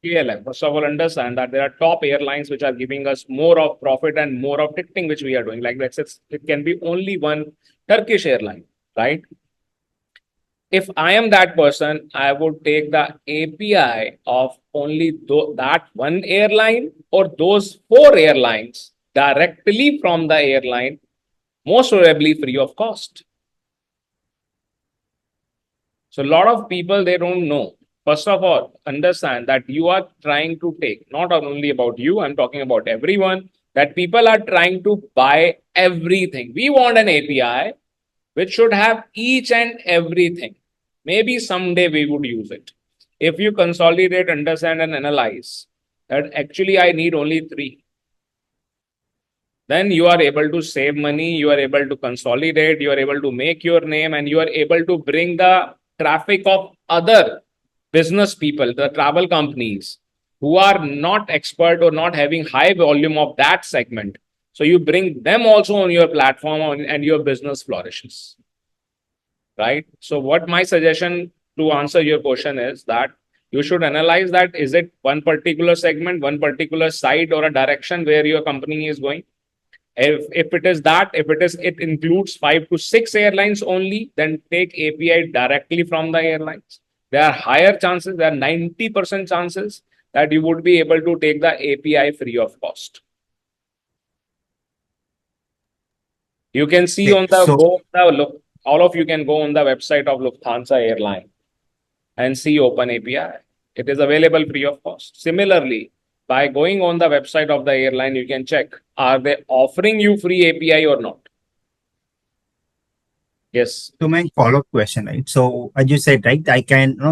KLM, first of all, understand that there are top airlines which are giving us more of profit and more of ticketing, which we are doing. Like let's say it can be only one Turkish airline, right? If I am that person, I would take the API of only that one airline or those 4 airlines directly from the airline, most probably free of cost. So a lot of people, they don't know. First of all, understand that you are trying to take, not only about you, I'm talking about everyone, that people are trying to buy everything. We want an API which should have each and everything. Maybe someday we would use it. If you consolidate, understand, and analyze that actually I need only 3, then you are able to save money, you are able to consolidate, you are able to make your name, and you are able to bring the traffic of other business people, the travel companies who are not expert or not having high volume of that segment. So you bring them also on your platform and your business flourishes. Right? So what my suggestion to answer your question is that you should analyze that, is it one particular segment, one particular side or a direction where your company is going? If it is that, if it includes 5 to 6 airlines only, then take API directly from the airlines. There are higher chances, there are 90% chances that you would be able to take the API free of cost. You can see on the all of you can go on the website of Lufthansa airline and see Open API. It is available free of cost. Similarly, by going on the website of the airline, you can check, are they offering you free API or not? Yes. So my follow-up question, right? So as you said, right,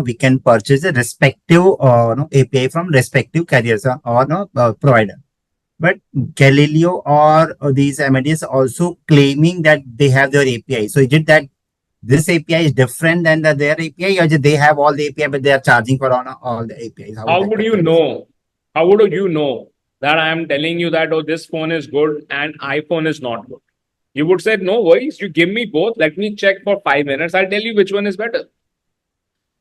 we can purchase the respective API from respective carriers or provider. But Galileo or these Amadeus also claiming that they have their API. So is it that this API is different than their API, or they have all the API but they are charging for all the APIs? How would you know? How would you know that I am telling you that, oh, this phone is good and iPhone is not good? You would say, no worries, you give me both. Let me check for 5 minutes. I'll tell you which one is better.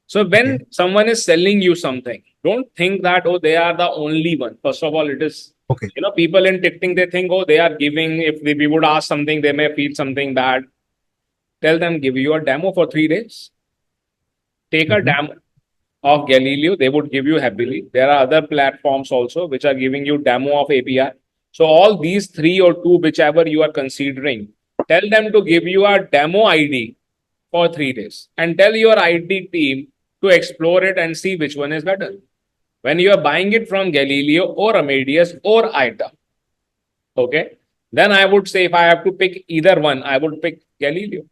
So when someone is selling you something, don't think that, oh, they are the only one. First of all, it is, people in ticketing, they think, oh, they are giving, if we would ask something, they may feel something bad. Tell them, give you a demo for 3 days. Take a demo of Galileo, they would give you happily. There are other platforms also which are giving you demo of API. So all these 3 or 2, whichever you are considering, tell them to give you a demo ID for 3 days and tell your IT team to explore it and see which one is better. When you are buying it from Galileo or Amadeus or ITA, okay, then I would say if I have to pick either one, I would pick Galileo.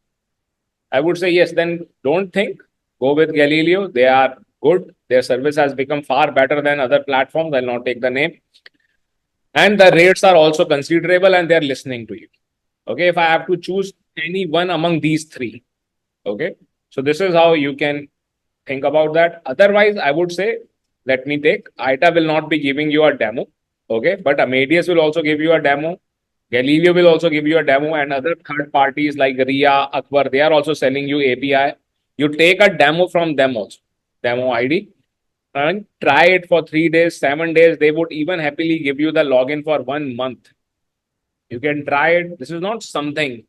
I would say yes, then don't think, go with Galileo. They are good. Their service has become far better than other platforms. I'll not take the name. And the rates are also considerable and they're listening to you. Okay, if I have to choose any one among these 3, okay, so this is how you can think about that. Otherwise, I would say, let me take, ITA will not be giving you a demo, okay, but Amadeus will also give you a demo. Galileo will also give you a demo, and other third parties like RIA, Akbar, they are also selling you API. You take a demo from them also, demo ID, and try it for 3 days, 7 days. They would even happily give you the login for 1 month. You can try it. This is not something,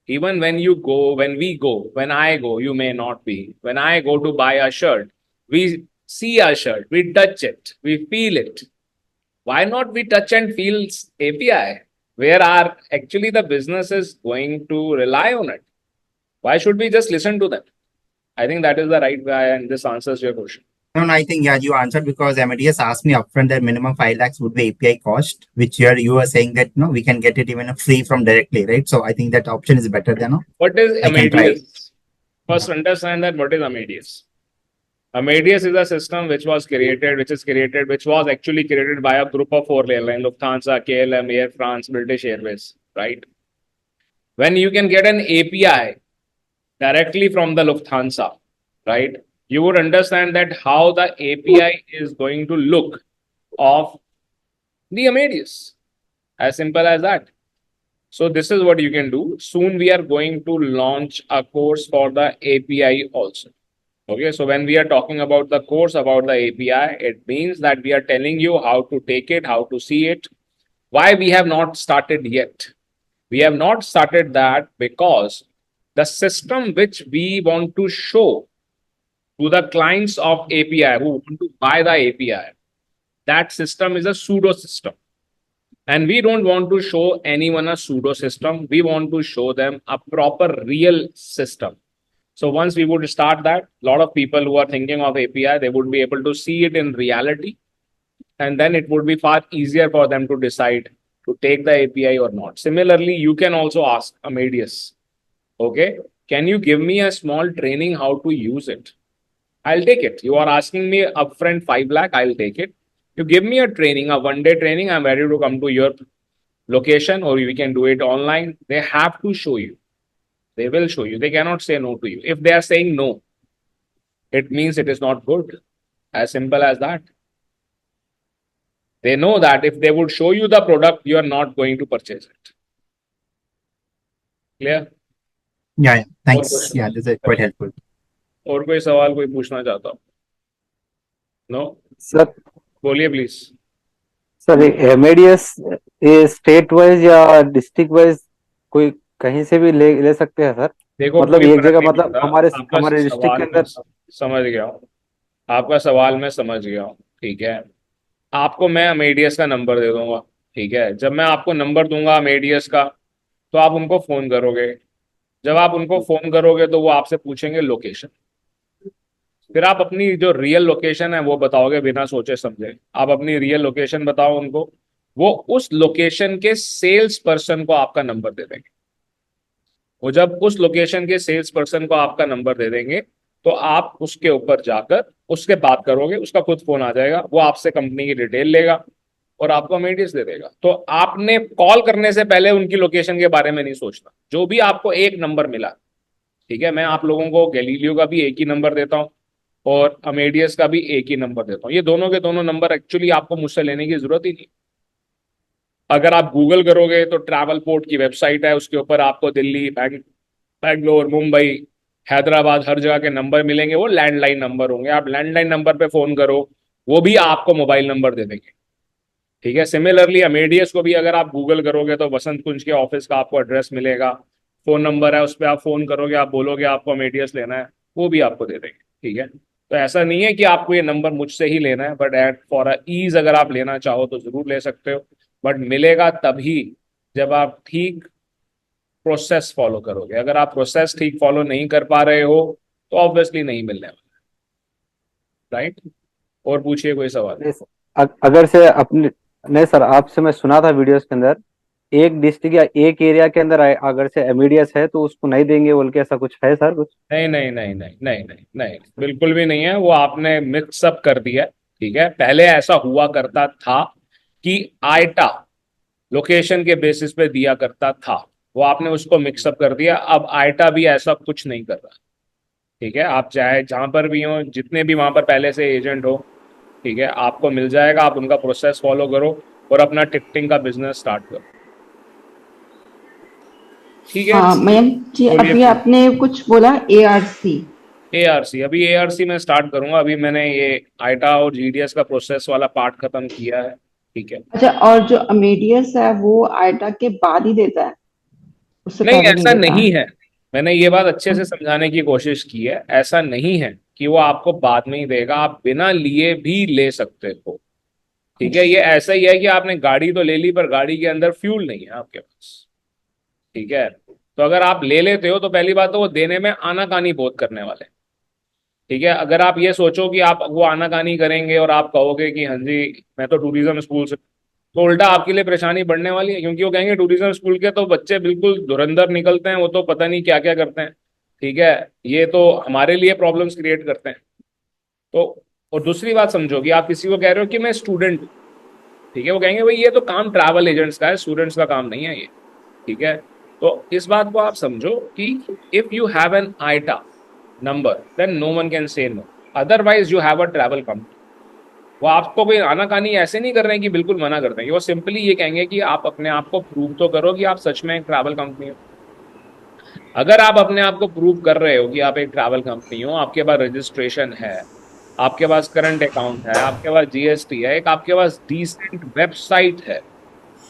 even when I go, you may not be. When I go to buy a shirt, we see a shirt, we touch it, we feel it. Why not we touch and feel API? Where are actually the business is going to rely on it? Why should we just listen to them? I think that is the right way, and this answers your question. No, I think, you answered, because Amadeus asked me upfront that minimum 5 lakhs would be API cost, which you are saying that, we can get it even free from directly, right? So I think that option is better than. What is Amadeus? First, understand that what is Amadeus. Amadeus is a system which was created, which was actually created by a group of four airlines: Lufthansa, KLM, Air France, British Airways, right? When you can get an API directly from the Lufthansa, right? You would understand that how the API is going to look of the Amadeus. As simple as that. So this is what you can do. Soon we are going to launch a course for the API also. Okay, so when we are talking about the course about the API, it means that we are telling you how to take it, how to see it. Why we have not started yet? We have not started that because the system which we want to show to the clients of API who want to buy the API, that system is a pseudo system. And we don't want to show anyone a pseudo system. We want to show them a proper real system. So once we would start that, a lot of people who are thinking of API, they would be able to see it in reality. And then it would be far easier for them to decide to take the API or not. Similarly, you can also ask Amadeus, okay, can you give me a small training how to use it? I'll take it. You are asking me upfront 5 lakh, I'll take it. You give me a training, a one-day training, I'm ready to come to your location, or we can do it online. They have to show you. They will show you. They cannot say no to you. If they are saying no, it means it is not good. As simple as that. They know that if they would show you the product, you are not going to purchase it. Clear? Yeah. Thanks. Yeah, this is quite helpful. और कोई सवाल कोई पूछना चाहता हो? No? Sir बोलिए please. Sir MADS ये state wise या डिस्ट्रिक्ट वाइज कोई कहीं से भी ले सकते हैं सर? देखो मतलब कोई एक फर्क जगह नहीं मतलब पड़ता. हमारे डिस्ट्रिक्ट के अंदर समझ गया हूँ. आपका सवाल मैं समझ गया हूँ. ठीक है. आपको मैं अमेडियस का नंबर दे दूंगा. ठीक है. जब मैं आपको नंबर दूंगा अमेडियस का, तो आप उनको फोन करोगे. जब आप उनको फोन करोगे तो वो आपसे पूछेंगे लोकेशन. फिर आप अपनी जो रियल लोकेशन है वो बताओगे बिना सोचे समझे. आप अपनी रियल लोकेशन बताओ उनको. वो उस लोकेशन के सेल्स पर्सन को आपका नंबर दे देंगे. वो जब उस लोकेशन के सेल्स पर्सन को आपका नंबर दे देंगे, तो आप उसके ऊपर जाकर उसके बात करोगे. उसका खुद फोन आ जाएगा. वो आपसे कंपनी की डिटेल लेगा और आपको अमेडियस दे देगा. तो आपने कॉल करने से पहले उनकी लोकेशन के बारे में नहीं सोचना. जो भी आपको एक नंबर मिला, ठीक है, मैं आप लोगों को गैलीलियो का भी एक ही नंबर देता हूँ और अमेडियस का भी एक ही नंबर देता हूँ. ये दोनों के दोनों नंबर एक्चुअली आपको मुझसे लेने की जरूरत ही नहीं. अगर आप गूगल करोगे तो ट्रैवल पोर्ट की वेबसाइट है, उसके ऊपर आपको दिल्ली, बैंगलोर, मुंबई, हैदराबाद, हर जगह के नंबर मिलेंगे. वो लैंडलाइन नंबर होंगे. आप लैंडलाइन नंबर पे फोन करो, वो भी आपको मोबाइल नंबर दे देंगे. ठीक है. सिमिलरली अमेडियस को भी अगर आप गूगल करोगे तो वसंत कुंज के ऑफिस का आपको एड्रेस मिलेगा. फोन नंबर है, उस पर आप फोन करोगे, आप बोलोगे आपको अमेडियस लेना है, वो भी आपको दे देंगे. ठीक है. तो ऐसा नहीं है कि आपको ये नंबर मुझसे ही लेना है, but at for a ease अगर आप लेना चाहो तो जरूर ले सकते हो. बट मिलेगा तभी जब आप ठीक प्रोसेस फॉलो करोगे. अगर आप प्रोसेस ठीक फॉलो नहीं कर पा रहे हो तो ऑब्वियसली नहीं मिलने वाला. राइट. और पूछिए कोई सवाल. नहीं सर, अगर से अपने नहीं सर, आपसे मैं सुना था वीडियोस के अंदर एक डिस्ट्रिक्ट या एक एरिया के अंदर अगर से एमएडीएस है तो उसको नहीं देंगे बोल के, ऐसा कुछ है सर कुछ? नहीं नहीं नहीं नहीं नहीं नहीं नहीं, बिल्कुल भी नहीं है. वो आपने मिक्सअप कर दिया. ठीक है. पहले ऐसा हुआ करता था कि आइटा लोकेशन के बेसिस पे दिया करता था. वो आपने उसको मिक्सअप कर दिया. अब आइटा भी ऐसा कुछ नहीं कर रहा. ठीक है. आप चाहे जहां पर भी हो, जितने भी वहां पर पहले से एजेंट हो, ठीक है, आपको मिल जाएगा. आप उनका प्रोसेस फॉलो करो और अपना टिकटिंग का बिजनेस स्टार्ट करो. ठीक है. हाँ मयंक जी, बोलिए. अभी आपने कुछ बोला एआरसी. एआरसी, अभी एआरसी में स्टार्ट करूंगा. अभी मैंने ये आइटा और जीडीएस का प्रोसेस वाला पार्ट खत्म किया है. ठीक है. अच्छा, और जो अमेडियस है वो आइटा के बाद ही देता है, उससे नहीं, पहले ऐसा देता? नहीं है. मैंने ये बात अच्छे से समझाने की कोशिश की है. ऐसा नहीं है कि वो आपको बाद में ही देगा. आप बिना लिए भी ले सकते हो. ठीक है. ये ऐसा ही है कि आपने गाड़ी तो ले ली पर गाड़ी के अंदर फ्यूल नहीं है आपके पास. ठीक है. तो अगर आप ले लेते हो तो पहली बात तो वो देने में आनाकानी बहुत करने वाले. ठीक है. अगर आप ये सोचो कि आप वो आनाकानी करेंगे और आप कहोगे कि हाँ जी मैं तो टूरिज्म स्कूल से, तो उल्टा आपके लिए परेशानी बढ़ने वाली है. क्योंकि वो कहेंगे टूरिज्म स्कूल के तो बच्चे बिल्कुल धुरंधर निकलते हैं, वो तो पता नहीं क्या क्या करते हैं. ठीक है. ये तो हमारे लिए प्रॉब्लम्स क्रिएट करते हैं. तो और दूसरी बात समझो कि आप किसी को कह रहे हो कि मैं स्टूडेंट हूँ, ठीक है, वो कहेंगे भाई ये तो काम ट्रैवल एजेंट्स का है, स्टूडेंट्स का काम नहीं है ये, ठीक है। तो इस बात को आप समझो कि if you have an IATA number then no one can say no, otherwise you have a travel company. वो आपको कोई आनाकानी ऐसे नहीं कर रहे हैं कि बिल्कुल मना कर देंगे, वो सिंपली ये कहेंगे कि आप अपने आप को प्रूव तो करो कि आप सच में एक ट्रैवल कंपनी हो। अगर आप अपने आप को प्रूव कर रहे हो कि आप एक ट्रैवल कंपनी हो, आपके पास रजिस्ट्रेशन है, आपके पास करंट अकाउंट है, आपके पास जीएसटी है, एक आपके पास डिसेंट वेबसाइट है,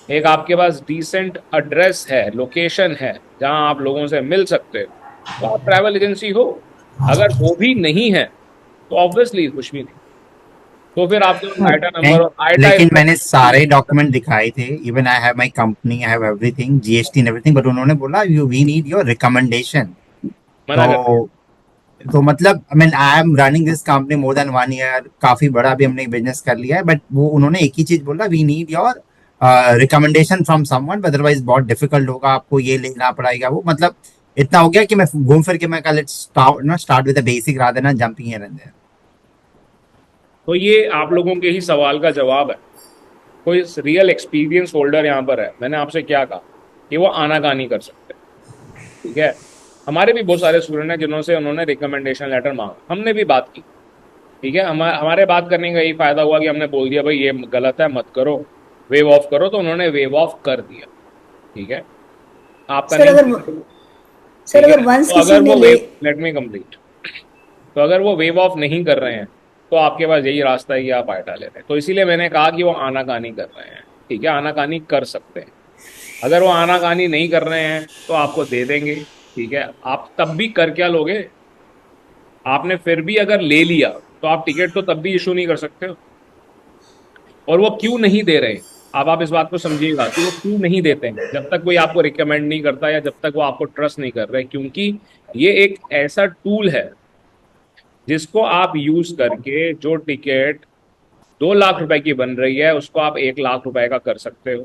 एक आपके पास डिसेंट एड्रेस है, लोकेशन है जहां आप लोगों से मिल सकते हो, तो आप ट्रैवल एजेंसी हो। अगर वो भी नहीं है तो ऑब्वियसली कुछ भी नहीं, तो फिर आपके पास आईटा नंबर नहीं, और आईटा लेकिन मैंने सारे डॉक्यूमेंट दिखाए थे, even I have my company, I have everything, GST and everything, but उन्होंने बोला you we need your recommendation. मना कर दिया। तो मतलब I mean I am running this company more than 1 year, काफी बड़ा भी हमने बिजनेस कर लिया है, बट वो उन्होंने एक ही चीज बोला, we need your recommendation from someone, otherwise बहुत डिफिकल्ट होगा, आपको ये लेना पड़ेगा वो। मतलब इतना हो गया कि मैं घूम फिर के मैं कहा let's start with the basic rather than jumping here and there. तो ये आप लोगों के ही सवाल का जवाब है। कोई रियल एक्सपीरियंस होल्डर यहाँ पर है, मैंने आपसे क्या कहा कि वो आनाकानी कर सकते हैं, ठीक है। हमारे भी बहुत सारे स्टूडेंट हैं जिन्हों से उन्होंने रिकमेंडेशन लेटर मांगा, हमने भी बात की, ठीक है। हमारे बात करने का यही फायदा हुआ कि हमने बोल दिया भाई ये गलत है, मत करो, वेव ऑफ करो, तो उन्होंने वेव ऑफ कर दिया, ठीक है। आपका सर नहीं अगर किया, सर ठीक है। अगर वंस तो किसी अगर ने वो ले वेव, लेट मी कंप्लीट, तो अगर वो वेव ऑफ नहीं कर रहे हैं तो आपके पास यही रास्ता है कि आप आईटा ले रहे हैं। तो इसीलिए मैंने कहा कि वो आनाकानी कर रहे हैं, ठीक है, आनाकानी कर सकते हैं। अगर वो आनाकानी नहीं कर रहे हैं तो आपको दे देंगे, ठीक है। आप तब भी कर क्या लोगे, आपने फिर भी अगर ले लिया तो आप टिकट तो तब भी इशू नहीं कर सकते हो। और वो क्यों नहीं दे रहे, अब आप इस बात को समझिएगा कि वो क्यों नहीं देते हैं जब तक कोई आपको रिकमेंड नहीं करता या जब तक वो आपको ट्रस्ट नहीं कर रहे, क्योंकि ये एक ऐसा टूल है जिसको आप यूज करके जो टिकट 2 लाख रुपए की बन रही है उसको आप 1 लाख रुपए का कर सकते हो,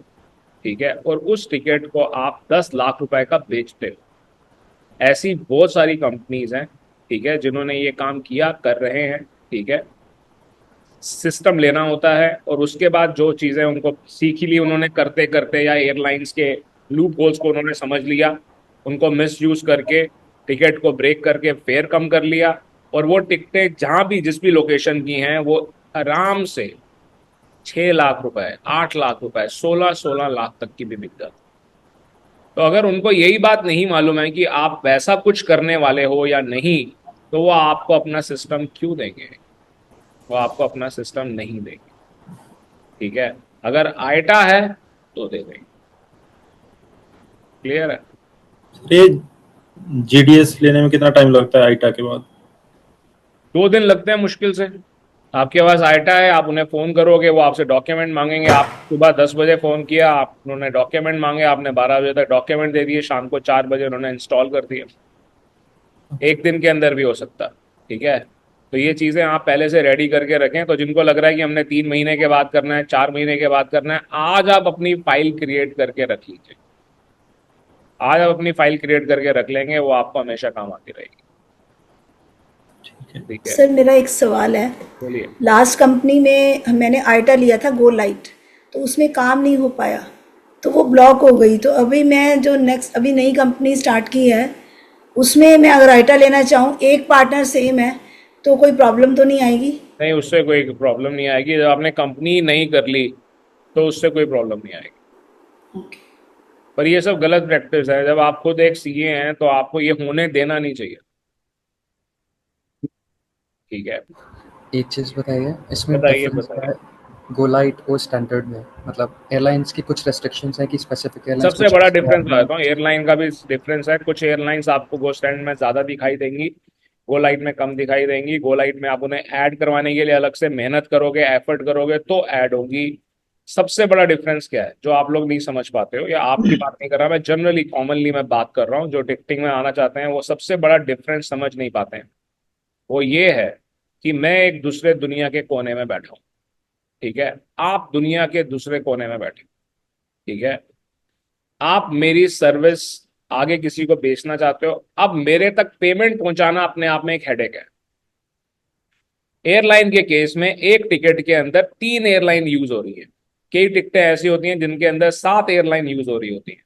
ठीक है। और उस टिकट को आप 10 लाख रुपए का बेचते हो। ऐसी बहुत सारी कंपनीज हैं, ठीक है, जिन्होंने ये काम किया, कर रहे हैं, ठीक है। सिस्टम लेना होता है और उसके बाद जो चीजें उनको सीख ही ली उन्होंने करते करते, या एयरलाइंस के लूप होल्स को उन्होंने समझ लिया, उनको मिस यूज करके टिकट को ब्रेक करके फेयर कम कर लिया, और वो टिकटें जहां भी जिस भी लोकेशन की हैं वो आराम से 6 लाख रुपए, 8 लाख रुपए, 16-16 लाख तक की भी बिक जाती। तो अगर उनको यही बात नहीं मालूम है कि आप वैसा कुछ करने वाले हो या नहीं, तो वो आपको अपना सिस्टम क्यों देंगे, वो आपको अपना सिस्टम नहीं देंगे, ठीक है। अगर आईटा है तो दे देंगे, क्लियर है। ये जीडीएस लेने में कितना टाइम लगता है आईटा के बाद? 2 दिन लगते हैं मुश्किल से। आपके पास आईटा है, आप उन्हें फोन करोगे, वो आपसे डॉक्यूमेंट मांगेंगे, आप सुबह 10 बजे फोन किया, आप उन्होंने डॉक्यूमेंट मांगे, आपने 12 बजे तक डॉक्यूमेंट दे दिए, शाम को 4 बजे उन्होंने इंस्टॉल कर दिए। 1 दिन के अंदर भी हो सकता है, ठीक है। तो ये चीजें आप पहले से रेडी करके रखें। तो जिनको लग रहा है कि हमने 3 महीने के बाद करना है, 4 महीने के बाद करना है, आज आप अपनी फाइल क्रिएट करके रख लीजिए। आज आप अपनी फाइल क्रिएट करके रख लेंगे, वो आपको हमेशा काम आती रहेगी, ठीक है। सर मेरा एक सवाल है। बोलिए। लास्ट कंपनी में मैंने आईटा लिया था गो लाइट, तो उसमें काम नहीं हो पाया, तो वो ब्लॉक हो गई। तो अभी मैं जो नेक्स्ट अभी नई कंपनी स्टार्ट की है उसमें मैं अगर आईटा लेना चाहूँ, एक पार्टनर सेम है, तो कोई प्रॉब्लम तो नहीं आएगी? नहीं, उससे कोई प्रॉब्लम नहीं आएगी। जब आपने कंपनी नहीं कर ली तो उससे कोई प्रॉब्लम नहीं आएगी। ओके। पर ये सब गलत प्रैक्टिस है। जब आप खुद एक सीए हैं तो आपको ये होने देना नहीं चाहिए, ठीक है। एक चीज़ बताइए, इसमें बताइए डिफरेंस क्या बताइए। है गोलाइट और स्टैंडर्ड में? मतलब एयरलाइंस की कुछ रेस्ट्रिक्शंस हैं कि स्पेसिफिक एयरलाइंस सबसे कुछ बड़ा चीज़ें डिफरेंस ऐड नहीं। बताता हूँ, एयरलाइन का भी डिफरेंस है। कुछ एयरलाइंस आपको गो स्टैंड में ज्यादा दिखाई देंगी, गो लाइट में कम दिखाई देंगी। गो लाइट में आप उन्हें ऐड करवाने के लिए अलग से मेहनत करोगे, एफर्ट करोगे तो ऐड होगी। सबसे बड़ा डिफरेंस क्या है जो आप लोग नहीं समझ पाते हो, या आपकी बात नहीं कर रहा मैं, जनरली कॉमनली मैं बात कर रहा हूँ, जो टिकटिंग में आना चाहते हैं वो सबसे बड़ा डिफरेंस समझ नहीं पाते हैं। वो ये है कि मैं एक दूसरे दुनिया के कोने में बैठा हूँ, ठीक है, आप दुनिया के दूसरे कोने में बैठे, ठीक है। आप मेरी सर्विस आगे किसी को बेचना चाहते हो, अब मेरे तक पेमेंट पहुंचाना अपने आप में एक हेडेक है। एयरलाइन के केस में एक टिकट के अंदर 3 एयरलाइन यूज हो रही है। कई टिकटें ऐसी होती हैं जिनके अंदर 7 एयरलाइन यूज हो रही होती हैं।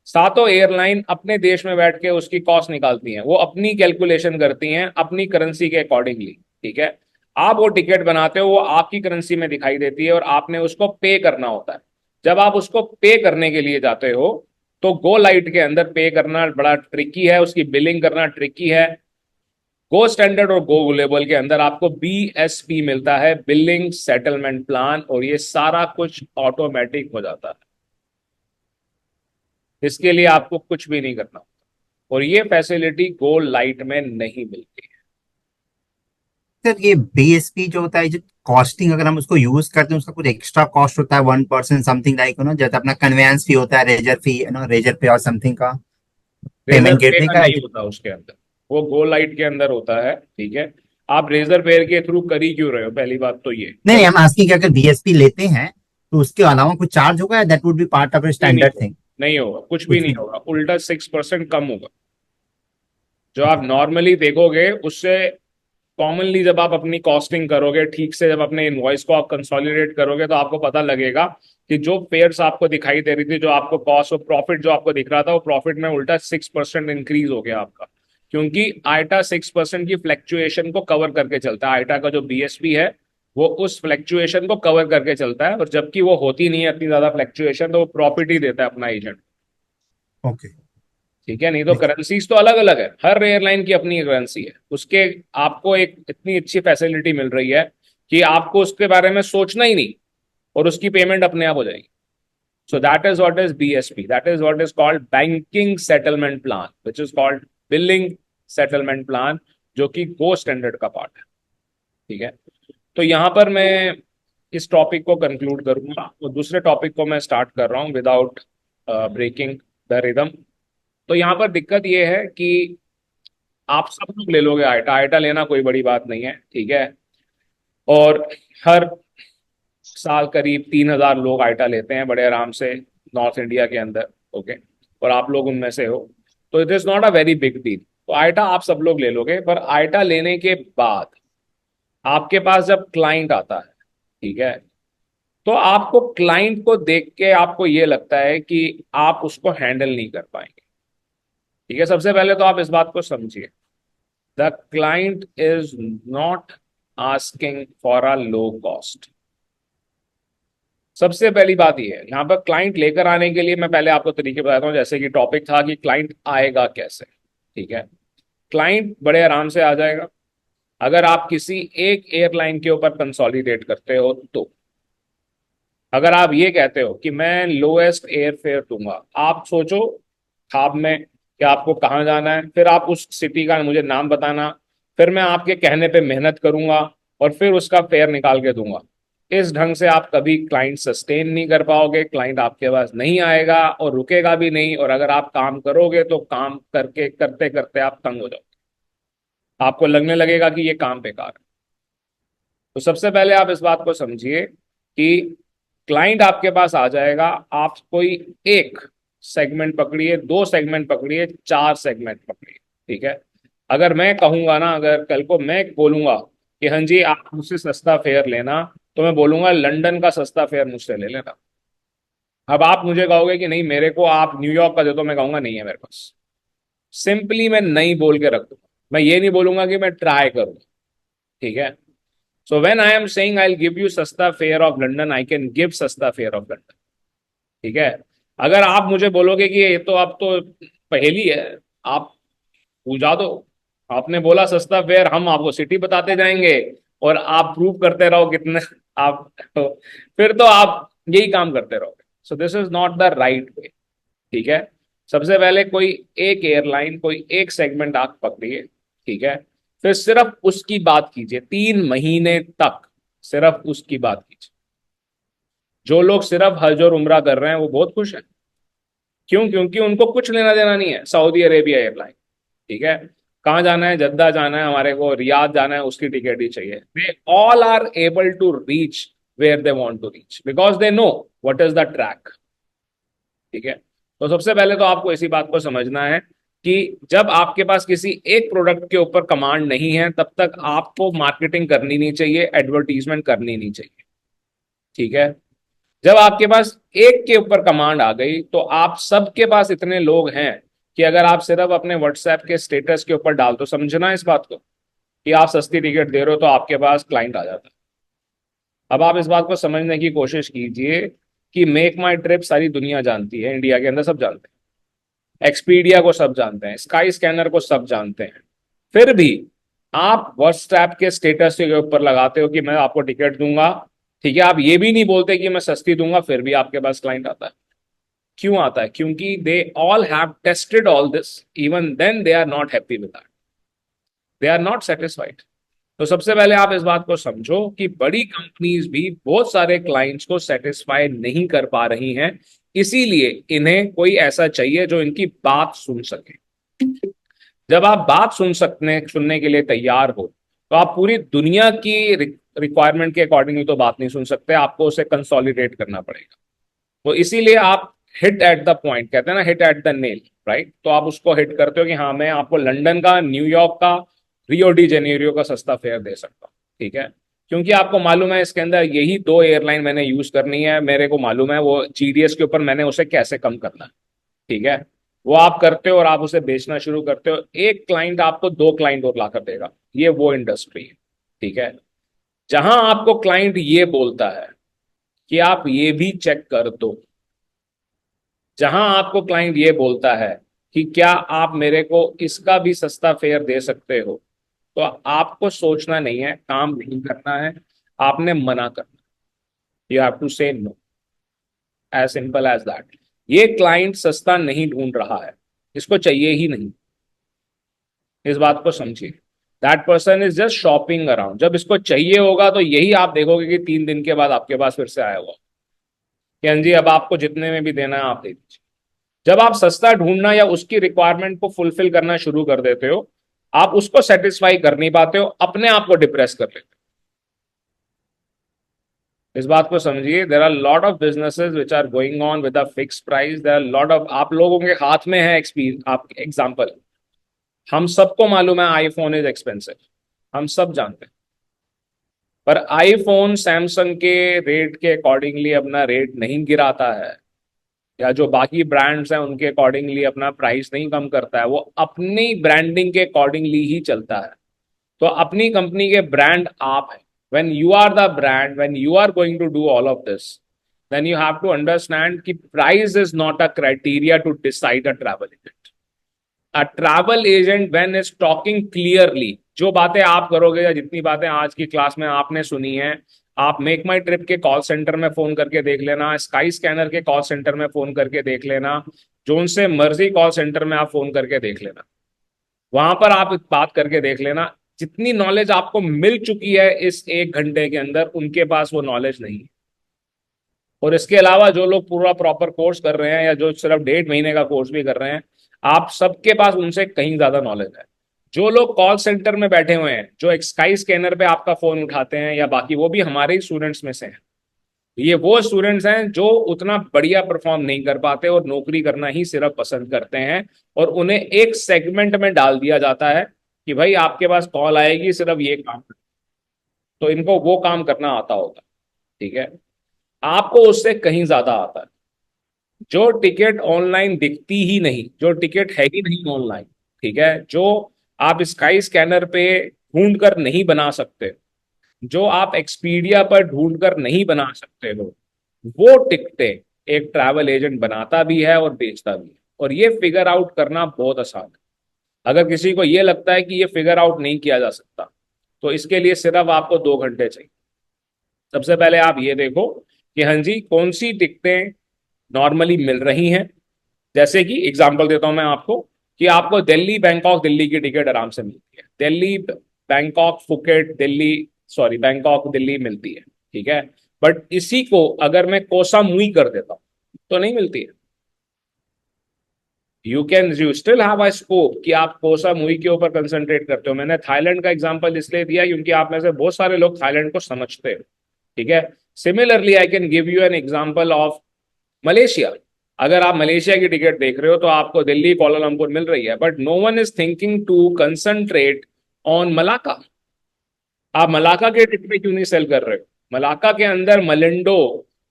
सातों एयरलाइन अपने देश में बैठ के उसकी कॉस्ट निकालती हैं, वो अपनी कैलकुलेशन करती हैं अपनी करेंसी के अकॉर्डिंगली, ठीक है। आप वो टिकट बनाते हो, वो आपकी करेंसी में दिखाई देती है और आपने उसको पे करना होता है। जब आप उसको पे करने के लिए जाते हो तो गो लाइट के अंदर पे करना बड़ा ट्रिकी है, उसकी बिलिंग करना ट्रिकी है। गो स्टैंडर्ड और गो ग्लोबल के अंदर आपको BSP मिलता है, बिलिंग सेटलमेंट प्लान, और ये सारा कुछ ऑटोमेटिक हो जाता है। इसके लिए आपको कुछ भी नहीं करना होता और ये फैसिलिटी गो लाइट में नहीं मिलती है। सर ये बीएसपी जो होता है, जो कॉस्टिंग अगर हम उसको यूज करते हैं उसका कुछ एक्स्ट्रा कॉस्ट होता है 1% समथिंग लाइक जैसे अपना कन्वेंस फी होता है, रेजर फी रेजर पे और समथिंग का रेजर पेमेंट पे गेटवे का का नहीं होता उसके अंदर, वो गो लाइट के अंदर होता है, ठीक है। आप रेजर पेयर के थ्रू कर ही क्यों रहे हो, पहली बात तो ये नहीं हम आस्किंग कि अगर बीएसपी लेते हैं तो उसके अलावा कुछ चार्ज होगा, that would be part of standard thing? नहीं होगा, कुछ भी नहीं होगा, उल्टा 6% कम होगा। जो आप नॉर्मली देखोगे उससे कॉमनली जब आप अपनी कॉस्टिंग करोगे ठीक से, जब अपने इनवॉइस को आप कंसोलिडेट करोगे तो आपको पता लगेगा कि जो फेयर्स आपको दिखाई दे रही थी, जो आपको कॉस्ट और प्रॉफिट जो आपको दिख रहा था, वो प्रॉफिट में उल्टा 6% इंक्रीज हो गया आपका, क्योंकि आइटा 6% की फ्लैक्चुएशन को कवर करके चलता है। आइटा का जो BSP है वो उस फ्लैक्चुएशन को कवर करके चलता है, और जबकि वो होती नहीं है इतनी ज्यादा फ्लैक्चुएशन, तो वो प्रॉफिट ही देता है अपना एजेंट, ओके। ठीक है। नहीं तो करेंसीज तो अलग अलग है, हर एयरलाइन की अपनी करेंसी है, उसके आपको एक इतनी अच्छी फैसिलिटी मिल रही है कि आपको उसके बारे में सोचना ही नहीं और उसकी पेमेंट अपने आप हो जाएगी। So that is what is BSP, that is what is called banking settlement plan, which is called billing settlement plan, जो कि गो स्टैंडर्ड का पार्ट है, ठीक है। तो यहां पर मैं इस टॉपिक को कंक्लूड करूंगा और दूसरे टॉपिक को मैं स्टार्ट कर रहा हूं विदाउट ब्रेकिंग द रिदम। तो यहाँ पर दिक्कत ये है कि आप सब लोग ले लोगे आइटा, आइटा लेना कोई बड़ी बात नहीं है, ठीक है। और हर साल करीब 3,000 लोग आइटा लेते हैं बड़े आराम से नॉर्थ इंडिया के अंदर, ओके, और आप लोग उनमें से हो, तो it is not a very big deal. तो आइटा आप सब लोग ले लोगे, पर आइटा लेने के बाद आपके पास जब क्लाइंट आता है, ठीक है, तो आपको क्लाइंट को देख के आपको ये लगता है कि आप उसको हैंडल नहीं कर पाएंगे, ठीक है। सबसे पहले तो आप इस बात को समझिए, the client is not asking for a low cost. सबसे पहली बात ये है, यहाँ पर क्लाइंट लेकर आने के लिए मैं पहले आपको तरीके बताता हूँ। जैसे कि टॉपिक था कि क्लाइंट आएगा कैसे, ठीक है। क्लाइंट बड़े आराम से आ जाएगा अगर आप किसी एक एयरलाइन के ऊपर कंसोलिडेट करते हो। तो अगर आप ये कहते हो कि मैं लोएस्ट एयर फेयर दूंगा, आप सोचो खाब में कि आपको कहाँ जाना है, फिर आप उस सिटी का मुझे नाम बताना, फिर मैं आपके कहने पे मेहनत करूंगा और फिर उसका फेयर निकाल के दूंगा। इस ढंग से आप कभी क्लाइंट सस्टेन नहीं कर पाओगे, क्लाइंट आपके पास नहीं आएगा और रुकेगा भी नहीं, और अगर आप काम करोगे तो काम करके करते करते आप तंग हो जाओगे, आपको लगने लगेगा कि ये काम बेकार है। तो सबसे पहले आप इस बात को समझिए कि क्लाइंट आपके पास आ जाएगा, आप कोई एक सेगमेंट पकड़िए, 2 सेगमेंट पकड़िए, 4 सेगमेंट पकड़िए, ठीक है। अगर मैं कहूंगा ना, अगर कल को मैं बोलूंगा कि हाँ जी आप मुझसे सस्ता फेयर लेना, तो मैं बोलूंगा लंदन का सस्ता फेयर मुझसे ले लेना। अब आप मुझे कहोगे कि नहीं मेरे को आप न्यूयॉर्क का दे दो, मैं कहूंगा नहीं है मेरे पास। सिंपली मैं नहीं बोल के रख दूंगा, मैं ये नहीं बोलूंगा कि मैं ट्राई करूंगा, ठीक है। So when I am saying I'll give you सस्ता fair of London, I can give सस्ता फेयर ऑफ लंदन, ठीक है। अगर आप मुझे बोलोगे कि ये तो आप तो पहेली है, आप पूछा दो, आपने बोला सस्ता फेयर, हम आपको सिटी बताते जाएंगे और आप प्रूव करते रहो कितने आप फिर तो आप यही काम करते रहोगे। So this is not the right way, ठीक है। सबसे पहले कोई एक एयरलाइन, कोई एक सेगमेंट आप पकड़िए, ठीक है, फिर सिर्फ उसकी बात कीजिए 3 महीने तक, सिर्फ उसकी बात कीजिए। जो लोग सिर्फ हज और उम्रा कर रहे हैं वो बहुत खुश हैं, क्यों? क्योंकि उनको कुछ लेना देना नहीं है सऊदी अरेबिया एयरलाइन, ठीक है। कहाँ जाना है? जद्दा जाना है हमारे को, रियाद जाना है, उसकी टिकट ही चाहिए। They all are able to reach where they want to reach because they know what is the track, ठीक है। तो सबसे पहले तो आपको इसी बात को समझना है कि जब आपके पास किसी एक प्रोडक्ट के ऊपर कमांड नहीं है तब तक आपको मार्केटिंग करनी नहीं चाहिए, एडवर्टीजमेंट करनी नहीं चाहिए, ठीक है। जब आपके पास एक के ऊपर कमांड आ गई तो आप सबके पास इतने लोग हैं कि अगर आप सिर्फ अपने व्हाट्सएप के स्टेटस के ऊपर डाल, तो समझना इस बात को कि आप सस्ती टिकट दे रहे हो तो आपके पास क्लाइंट आ जाता है। अब आप इस बात को समझने की कोशिश कीजिए कि मेक माई ट्रिप सारी दुनिया जानती है, इंडिया के अंदर सब जानते हैं, एक्सपीडिया को सब जानते हैं, स्काई स्कैनर को सब जानते हैं, फिर भी आप व्हाट्सएप के स्टेटस के ऊपर लगाते हो कि मैं आपको टिकट दूंगा, ठीक है। आप ये भी नहीं बोलते कि मैं सस्ती दूंगा, फिर भी आपके पास क्लाइंट आता है। क्यों आता है? क्योंकि they all have tested all this, even then they are not happy with that, they are not satisfied. तो सबसे पहले आप इस बात को समझो कि बड़ी कंपनीज भी बहुत सारे क्लाइंट्स को सेटिस्फाई नहीं कर पा रही हैं, इसीलिए इन्हें कोई ऐसा चाहिए जो इनकी बात सुन सके। जब आप बात सुनने के लिए तैयार हो तो आप पूरी दुनिया की रिक्वायरमेंट के अकॉर्डिंगली तो बात नहीं सुन सकते, आपको उसे कंसोलिडेट करना पड़ेगा। तो इसीलिए आप हिट एट द पॉइंट, कहते हैं ना, hit at the nail, right. तो आप उसको हिट करते हो कि हाँ मैं आपको लंदन का, न्यूयॉर्क का, रियो डी जेनेरियो का सस्ता फेयर दे सकता हूँ, ठीक है। क्योंकि आपको मालूम है इसके अंदर यही 2 एयरलाइन मैंने यूज करनी है, मेरे को मालूम है वो जीडीएस के ऊपर मैंने उसे कैसे कम करना है, ठीक है। वो आप करते हो और आप उसे बेचना शुरू करते हो, एक क्लाइंट आपको 2 क्लाइंट और ला कर देगा। ये वो इंडस्ट्री है, ठीक है, जहां आपको क्लाइंट ये बोलता है कि आप ये भी चेक कर दो, जहां आपको क्लाइंट ये बोलता है कि क्या आप मेरे को इसका भी सस्ता फेयर दे सकते हो, तो आपको सोचना नहीं है, काम नहीं करना है, आपने मना करना। You have to say no, as simple as that. ये क्लाइंट सस्ता नहीं ढूंढ रहा है, इसको चाहिए ही नहीं, इस बात को समझिए। That person is just shopping around. जब इसको चाहिए होगा तो यही आप देखोगे कि 3 दिन के बाद आपके पास फिर से आया हुआ कि हाँ जी अब आपको जितने में भी देना है आप दे दीजिए। जब आप सस्ता ढूंढना या उसकी रिक्वायरमेंट को फुलफिल करना शुरू कर देते हो, आप उसको सेटिस्फाई कर नहीं पाते हो, अपने आप को डिप्रेस कर लेते हो। इस बात को समझिए, there are lot of businesses which are going on with a fix price, there are lot of, आप लोगों के हाथ में है एक्सपीरियंस। आप एग्जांपल, हम सबको मालूम है आईफोन इज एक्सपेंसिव, हम सब जानते हैं, पर आईफोन सैमसंग के रेट के अकॉर्डिंगली अपना रेट नहीं गिराता है, या जो बाकी ब्रांड्स हैं उनके अकॉर्डिंगली अपना प्राइस नहीं कम करता है, वो अपनी ब्रांडिंग के अकॉर्डिंगली ही चलता है। तो अपनी कंपनी के ब्रांड आप हैं। when you are the brand, when you are going to do all of this, then you have to understand कि price is not a criteria to decide a travel agent. A travel agent when is talking clearly, जो बातें आप करोगे या जितनी बातें आज की क्लास में आपने सुनी है, आप मेक माई ट्रिप के कॉल सेंटर में फोन करके देख लेना, स्काई स्कैनर के कॉल सेंटर में फोन करके देख लेना, जो उनसे मर्जी कॉल सेंटर में आप फोन करके देख लेना, वहां पर आप बात करके देख लेना। जितनी नॉलेज आपको मिल चुकी है इस 1 घंटे के अंदर, उनके पास वो नॉलेज नहीं है। और इसके अलावा जो लोग पूरा प्रॉपर कोर्स कर रहे हैं या जो सिर्फ 1.5 महीने का कोर्स भी कर रहे हैं, आप सबके पास उनसे कहीं ज्यादा नॉलेज है। जो लोग कॉल सेंटर में बैठे हुए हैं, जो एक स्काई स्कैनर पे आपका फोन उठाते हैं, या बाकी, वो भी हमारे ही स्टूडेंट्स में से हैं। ये वो स्टूडेंट्स हैं जो उतना बढ़िया परफॉर्म नहीं कर पाते और नौकरी करना ही सिर्फ पसंद करते हैं, और उन्हें एक सेगमेंट में डाल दिया जाता है कि भाई आपके पास कॉल आएगी, सिर्फ ये काम, तो इनको वो काम करना आता होगा, ठीक है। आपको उससे कहीं ज्यादा आता है। जो टिकट ऑनलाइन दिखती ही नहीं, जो टिकट है ही नहीं ऑनलाइन, ठीक है, जो आप स्काई स्कैनर पे ढूंढ कर नहीं बना सकते, जो आप एक्सपीडिया पर ढूंढ कर नहीं बना सकते हो, वो टिकटें एक ट्रैवल एजेंट बनाता भी है और बेचता भी है। और ये फिगर आउट करना बहुत आसान है। अगर किसी को ये लगता है कि ये फिगर आउट नहीं किया जा सकता, तो इसके लिए सिर्फ आपको 2 घंटे चाहिए। सबसे पहले आप ये देखो कि हाँ जी कौन सी टिकटें नॉर्मली मिल रही हैं। जैसे कि एग्जांपल देता हूं मैं आपको कि आपको दिल्ली बैंकॉक दिल्ली की टिकट आराम से मिलती है, Delhi Bangkok Phuket Delhi, sorry Bangkok Delhi मिलती है, ठीक है। बट इसी को अगर मैं कोसा मुई कर देता हूं तो नहीं मिलती है। You still have a scope कि आप कोसा मुई के ऊपर कंसंट्रेट करते हो। मैंने थाईलैंड का एग्जांपल इसलिए दिया क्योंकि आप में से बहुत सारे लोग थाईलैंड को समझते हो, ठीक है। Similarly I can give you an example of Malaysia. अगर आप मलेशिया की टिकट देख रहे हो तो आपको दिल्ली कोलालमपुर मिल रही है, but no one is thinking to concentrate on Malacca. आप मलाका के टिकट पे क्यों नहीं सेल कर रहे हो? मलाका के अंदर मलिंडो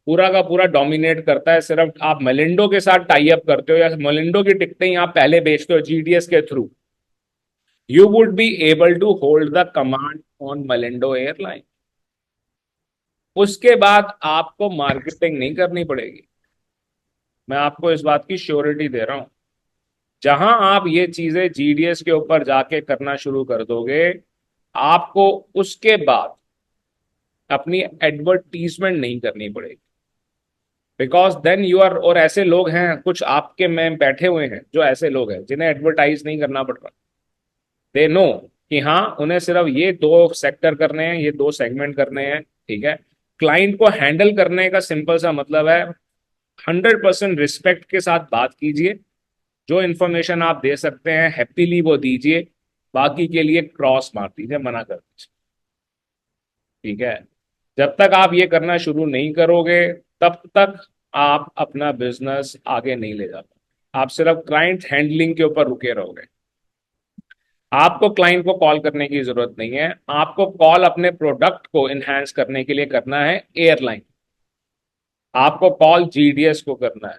पूरा का पूरा डोमिनेट करता है, सिर्फ आप मलिंडो के साथ टाई अप करते हो या मलिंडो की टिकटें आप पहले बेचते हो जीडीएस के through, you would be able to hold the command on Malindo Airline. उसके बाद आपको मार्केटिंग नहीं करनी पड़ेगी। मैं आपको इस बात की श्योरिटी दे रहा हूं। जहां आप ये चीजें जीडीएस के ऊपर जाके करना शुरू कर दोगे, आपको उसके बाद अपनी एडवर्टीजमेंट नहीं करनी पड़ेगी, बिकॉज देन यू आर। और ऐसे लोग हैं कुछ आपके में बैठे हुए हैं जो ऐसे लोग हैं जिन्हें एडवर्टाइज नहीं करना पड़ रहा। दे नो कि हाँ उन्हें सिर्फ ये 2 सेक्टर करने हैं, ये 2 सेगमेंट करने हैं, ठीक है। क्लाइंट को हैंडल करने का सिंपल सा मतलब है 100% रिस्पेक्ट के साथ बात कीजिए। जो इन्फॉर्मेशन आप दे सकते हैं हैप्पीली वो दीजिए, बाकी के लिए क्रॉस मार दीजिए, मना कर दीजिए, ठीक है। जब तक आप ये करना शुरू नहीं करोगे तब तक आप अपना बिजनेस आगे नहीं ले जा पाओगे। आप सिर्फ क्लाइंट हैंडलिंग के ऊपर रुके रहोगे। आपको क्लाइंट को कॉल करने की जरूरत नहीं है, आपको कॉल अपने प्रोडक्ट को इनहेंस करने के लिए करना है एयरलाइन। आपको कॉल जीडीएस को करना है,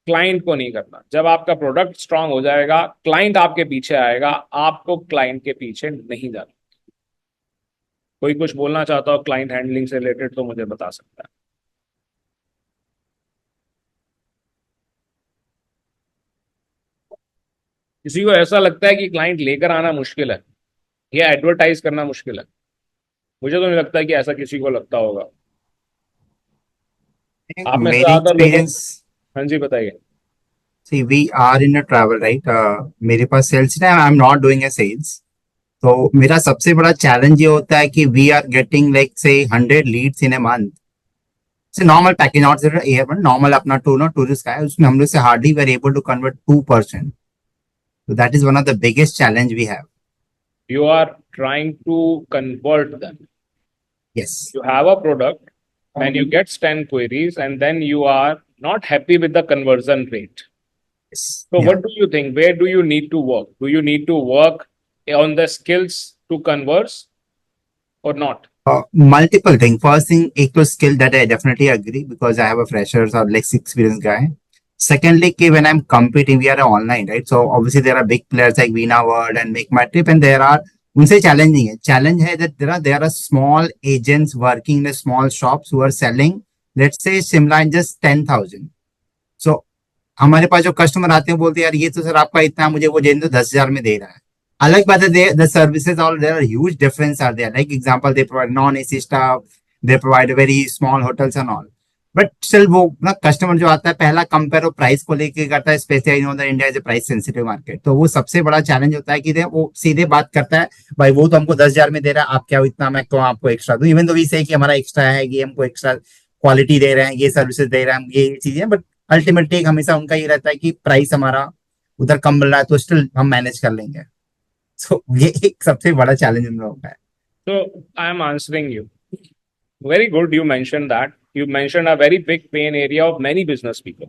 क्लाइंट को नहीं करना। जब आपका प्रोडक्ट स्ट्रांग हो जाएगा, क्लाइंट आपके पीछे आएगा, आपको क्लाइंट के पीछे नहीं जाना। कोई कुछ बोलना चाहता हो क्लाइंट हैंडलिंग से रिलेटेड तो मुझे बता सकता है। किसी को ऐसा लगता है कि क्लाइंट लेकर आना मुश्किल है या एडवर्टाइज करना मुश्किल है? मुझे तो नहीं लगता कि ऐसा किसी को लगता होगा। आप में से मेरे ज्यादातर लोगों। एक्सपीरियंस, हाँ जी बताइए। See we are in a travel right, मेरे पास सेल्स है, I am not doing a sales. तो मेरा सबसे बड़ा चैलेंज ये होता है कि we are getting like say 100 leads in a month. Say normal package, not air normal अपना टूरिस्ट का है, उसमें हम लोग say hardly we are able to convert 2%। So that is one of the biggest challenge we have. You are trying to convert them. Yes. You have a product and you get 10 queries and then you are not happy with the conversion rate. Yes. So Yeah. what do you think? Where do you need to work? Do you need to work on the skills to converse or not? Multiple things. First thing, एक तो skill that I definitely agree because I have a freshers or less experienced guy. Secondly, when I'm competing, we are online, right? So obviously there are big players like Veena World and Make My Trip, and there are उनसे challenge नहीं है. Challenge है that there are small agents working in the small shops who are selling, let's say Shimla in just 10,000. So हमारे पास जो customer आते हैं बोलते हैं यार ये तो सर आपका इतना, मुझे वो जेन तो 10,000 में दे रहा है। अलग बात है, the services all there are huge difference are there. Like example, they provide non-AC staff, they provide very small hotels and all. But still वो ना कस्टमर जो आता है पहला कंपेयर वो प्राइस को लेके करता है, specially in the India is a price sensitive market. तो वो सबसे बड़ा चैलेंज होता है कि वो सीधे बात करता है, भाई वो तो हमको 10,000 में दे रहा है, आप क्या इतना मैं क्यों आपको एक्स्ट्रा दूं। इवन तो वी से कि हमारा एक्स्ट्रा है, ये हमको एक्स्ट्रा क्वालिटी दे रहे हैं, ये सर्विसेज दे रहे हैं, ये चीजें। बट अल्टीमेटली हमेशा उनका ये रहता है कि प्राइस हमारा उधर कम मिल रहा है तो स्टिल हम मैनेज कर लेंगे। सो ये एक सबसे बड़ा चैलेंज हम लोगों का है। So I am answering you. Very good. You mentioned that. You mentioned a very big pain area of many business people.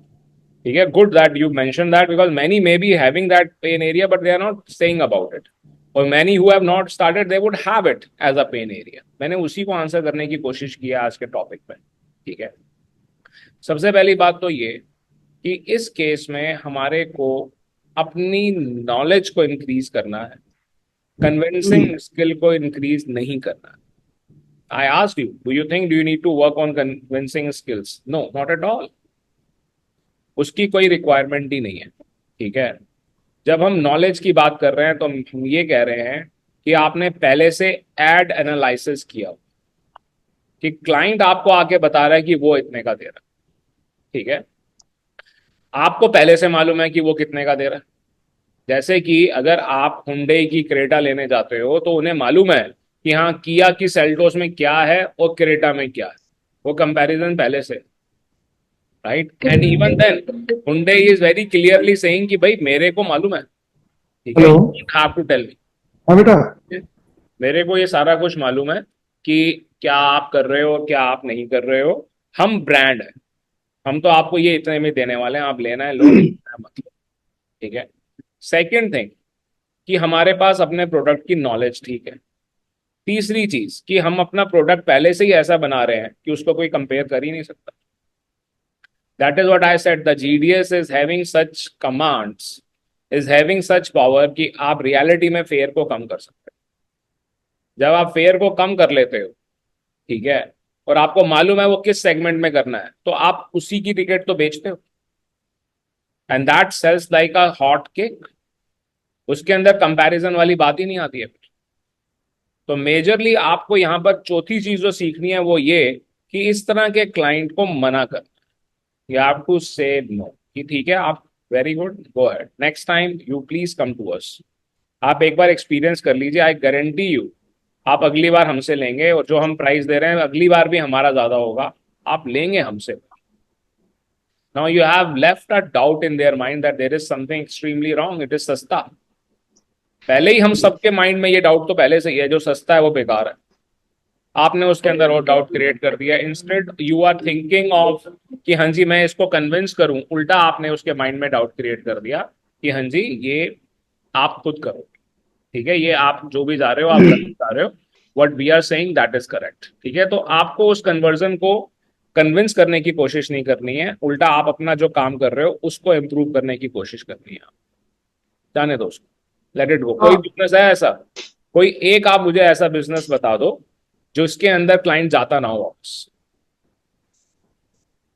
Okay, good that you mentioned that because many may be having that pain area, but they are not saying about it. Or many who have not started, they would have it as a pain area. मैंने उसी को answer करने की कोशिश की है आज के टॉपिक पे, ठीक है। सबसे पहली बात तो ये कि इस केस में हमारे को अपनी नॉलेज को इंक्रीज करना है, कन्विंसिंग स्किल को इंक्रीज नहीं करना है। I asked you, do you need to work on convincing skills? No, not at all. उसकी कोई रिक्वायरमेंट ही नहीं है, ठीक है। जब हम नॉलेज की बात कर रहे हैं तो हम ये कह रहे हैं कि आपने पहले से एड एनालिसिस किया कि क्लाइंट आपको आके बता रहा है कि वो इतने का दे रहा है, ठीक है। आपको पहले से मालूम है कि वो कितने का दे रहा है। जैसे कि अगर आप हुंडई की क्रेटा लेने जाते हो तो उन्हें मालूम है कि हाँ किया की सेल्टोस में क्या है और क्रेटा में क्या है, वो कंपैरिजन पहले से, right. And even then Hyundai is very clearly saying कि भाई मेरे को मालूम है, ठीक है, हैव टू टेल मी। हाँ बेटा, मेरे को ये सारा कुछ मालूम है कि क्या आप कर रहे हो क्या आप नहीं कर रहे हो। हम ब्रांड है, हम तो आपको ये इतने में देने वाले हैं, आप लेना है लो, नहीं लेना है मतलब। ठीक है। सेकंड थिंग कि हमारे पास अपने प्रोडक्ट की नॉलेज ठीक है। तीसरी चीज कि हम अपना प्रोडक्ट पहले से ही ऐसा बना रहे हैं कि उसको कोई कंपेयर कर ही नहीं सकता। That is what I said, the GDS is having such commands, is having such power कि आप रियलिटी में फेयर को कम कर सकते हैं। जब आप फेयर को कम कर लेते हो, ठीक है, और आपको मालूम है वो किस सेगमेंट में करना है, तो आप उसी की टिकट तो बेचते हो, and that sells like a hot cake. उसके अंदर कंपैरिजन वाली बात ही नहीं आती है। तो मेजरली आपको यहां पर चौथी चीज जो सीखनी है वो ये कि इस तरह के क्लाइंट को मना कर, you have to say no कि ठीक है आप, very good, go ahead, next time you please come to us. आप एक बार एक्सपीरियंस कर लीजिए, आई गारंटी यू आप अगली बार हमसे लेंगे, और जो हम प्राइस दे रहे हैं अगली बार भी हमारा ज्यादा होगा, आप लेंगे हमसे। Now you have left a doubt in their mind that there is something extremely wrong, it is सस्ता। पहले ही हम सबके माइंड में ये डाउट तो पहले से ही है, जो सस्ता है वो बेकार है। आपने उसके अंदर वो डाउट क्रिएट कर दिया। Instead you are thinking of कि हाँ जी मैं इसको कन्विंस करूं, उल्टा आपने उसके माइंड में डाउट क्रिएट कर दिया कि हाँ जी ये आप खुद करो। ठीक है, ये आप जो भी जा रहे हो आप गलत जा रहे हो, what we are saying that is correct. ठीक है, तो आपको उस कन्वर्जन को कन्विंस करने की कोशिश नहीं करनी है, उल्टा आप अपना जो काम कर रहे हो उसको इम्प्रूव करने की कोशिश करनी है। जाने दो उसको, लेट इट गो। कोई हाँ बिजनेस है ऐसा, कोई एक आप मुझे ऐसा बिजनेस बता दो जो इसके अंदर क्लाइंट जाता ना हो वापस।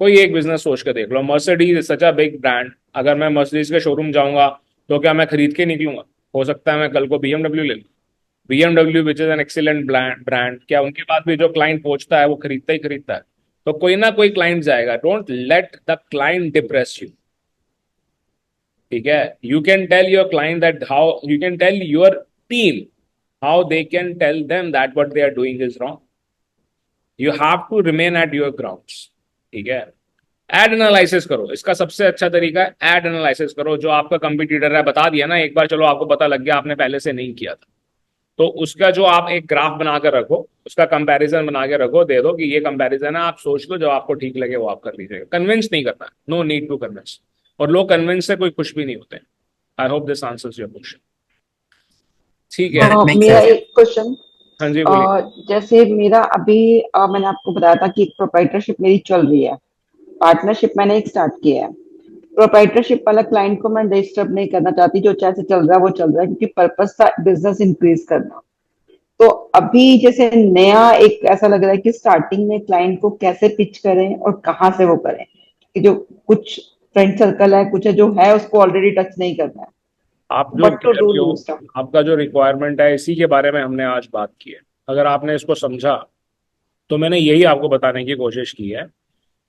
कोई एक बिजनेस सोच के देख लो। Mercedes such a big brand, अगर मैं मर्सिडीज के शोरूम जाऊंगा तो क्या मैं खरीद के निकलूंगा? हो सकता है मैं कल को बीएमडब्ल्यू ले लूँ। BMW which is an excellent brand, क्या उनके पास भी जो क्लाइंट पहुंचता है वो खरीदता ही खरीदता है? तो कोई ना कोई क्लाइंट जाएगा। Don't let the client depress you. ठीक है, you can tell your client that how, you can tell your team how they can tell them that what they are doing is wrong. You have to remain at your grounds. ठीक है, add analysis करो। इसका सबसे अच्छा तरीका है add analysis करो। जो आपका कंपटीटर है बता दिया ना एक बार, चलो आपको पता लग गया, आपने पहले से नहीं किया था, तो उसका जो आप एक ग्राफ बना कर रखो, उसका कंपैरिजन बना के रखो, दे दो कि ये कंपैरिजन है, आप सोच लो, जो आपको ठीक लगे वो आप कर लीजिएगा। कन्विंस नहीं करना, नो नीड टू कन्विंस। और लोग कन्विंस से कोई खुश भी नहीं होते। I hope this answers your question. ठीक है, That makes मेरा sense. एक क्वेश्चन, हाँ जी बोलिए। जैसे मेरा अभी मैंने आपको बताया था कि प्रोप्राइटरशिप मेरी चल रही है, पार्टनरशिप मैंने एक स्टार्ट किया है। प्रोप्राइटरशिप वाला क्लाइंट को मैं डिस्टर्ब नहीं करना चाहती, जो चाहे से चल रहा है वो चल रहा है, क्योंकि पर्पस था बिजनेस इंक्रीज करना। तो अभी जैसे नया एक ऐसा लग रहा है कि स्टार्टिंग में क्लाइंट को कैसे पिच करें और कहाँ से वो करें, कि जो कुछ फ्रेंड सर्कल है, कुछ है जो है उसको ऑलरेडी टच नहीं करना है, आप जो बट टू कह डू रहे न्यू हो, स्टफ। आपका जो रिक्वायरमेंट है, इसी के बारे में हमने आज बात की है। अगर आपने इसको समझा तो मैंने यही आपको बताने की कोशिश की है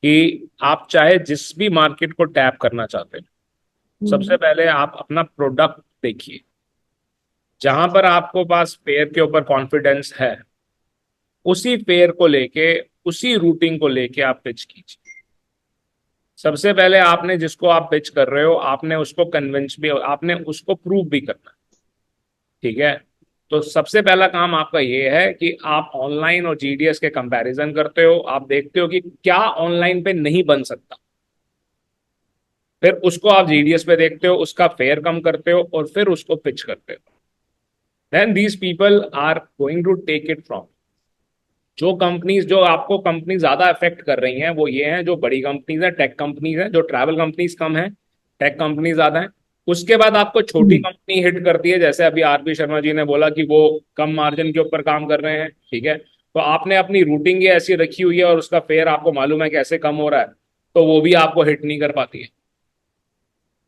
कि आप चाहे जिस भी मार्केट को टैप करना चाहते हैं, सबसे पहले आप अपना प्रोडक्ट देखिए। जहां पर आपको पास पेयर के ऊपर कॉन्फिडेंस है, उसी पेयर को लेके, उसी रूटिंग को लेके आप पिच कीजिए। सबसे पहले आपने जिसको आप पिच कर रहे हो, आपने उसको कन्विंस भी, आपने उसको प्रूव भी करना है। ठीक है, तो सबसे पहला काम आपका ये है कि आप ऑनलाइन और जीडीएस के कंपैरिजन करते हो। आप देखते हो कि क्या ऑनलाइन पे नहीं बन सकता, फिर उसको आप जीडीएस पे देखते हो, उसका फेयर कम करते हो, और फिर उसको पिच करते हो। Then these people are going to take it from. जो कंपनीज, जो आपको कंपनी ज्यादा अफेक्ट कर रही हैं वो ये हैं जो बड़ी कंपनीज हैं, टेक कंपनीज हैं। जो ट्रैवल कंपनीज कम है, टेक कंपनी ज्यादा है। उसके बाद आपको छोटी कंपनी हिट करती है, जैसे अभी आरपी शर्मा जी ने बोला कि वो कम मार्जिन के ऊपर काम कर रहे हैं। ठीक है, तो आपने अपनी रूटिंग ये ऐसी रखी हुई है और उसका फेयर आपको मालूम है कैसे कम हो रहा है, तो वो भी आपको हिट नहीं कर पाती है।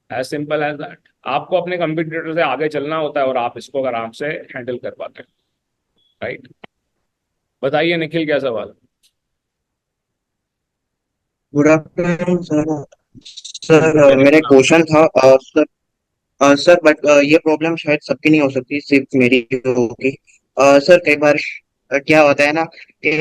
As simple as that. आपको अपने कंपटीटर से आगे चलना होता है और आप इसको आराम से हैंडल कर पाते हैं। राइट, बताइए निखिल क्या सवाल है? Good afternoon sir. Sir very मेरा गुड। क्वेश्चन था सर। सर बट ये प्रॉब्लम शायद सबकी नहीं हो सकती, सिर्फ मेरी होगी। सर कई बार क्या होता है ना कि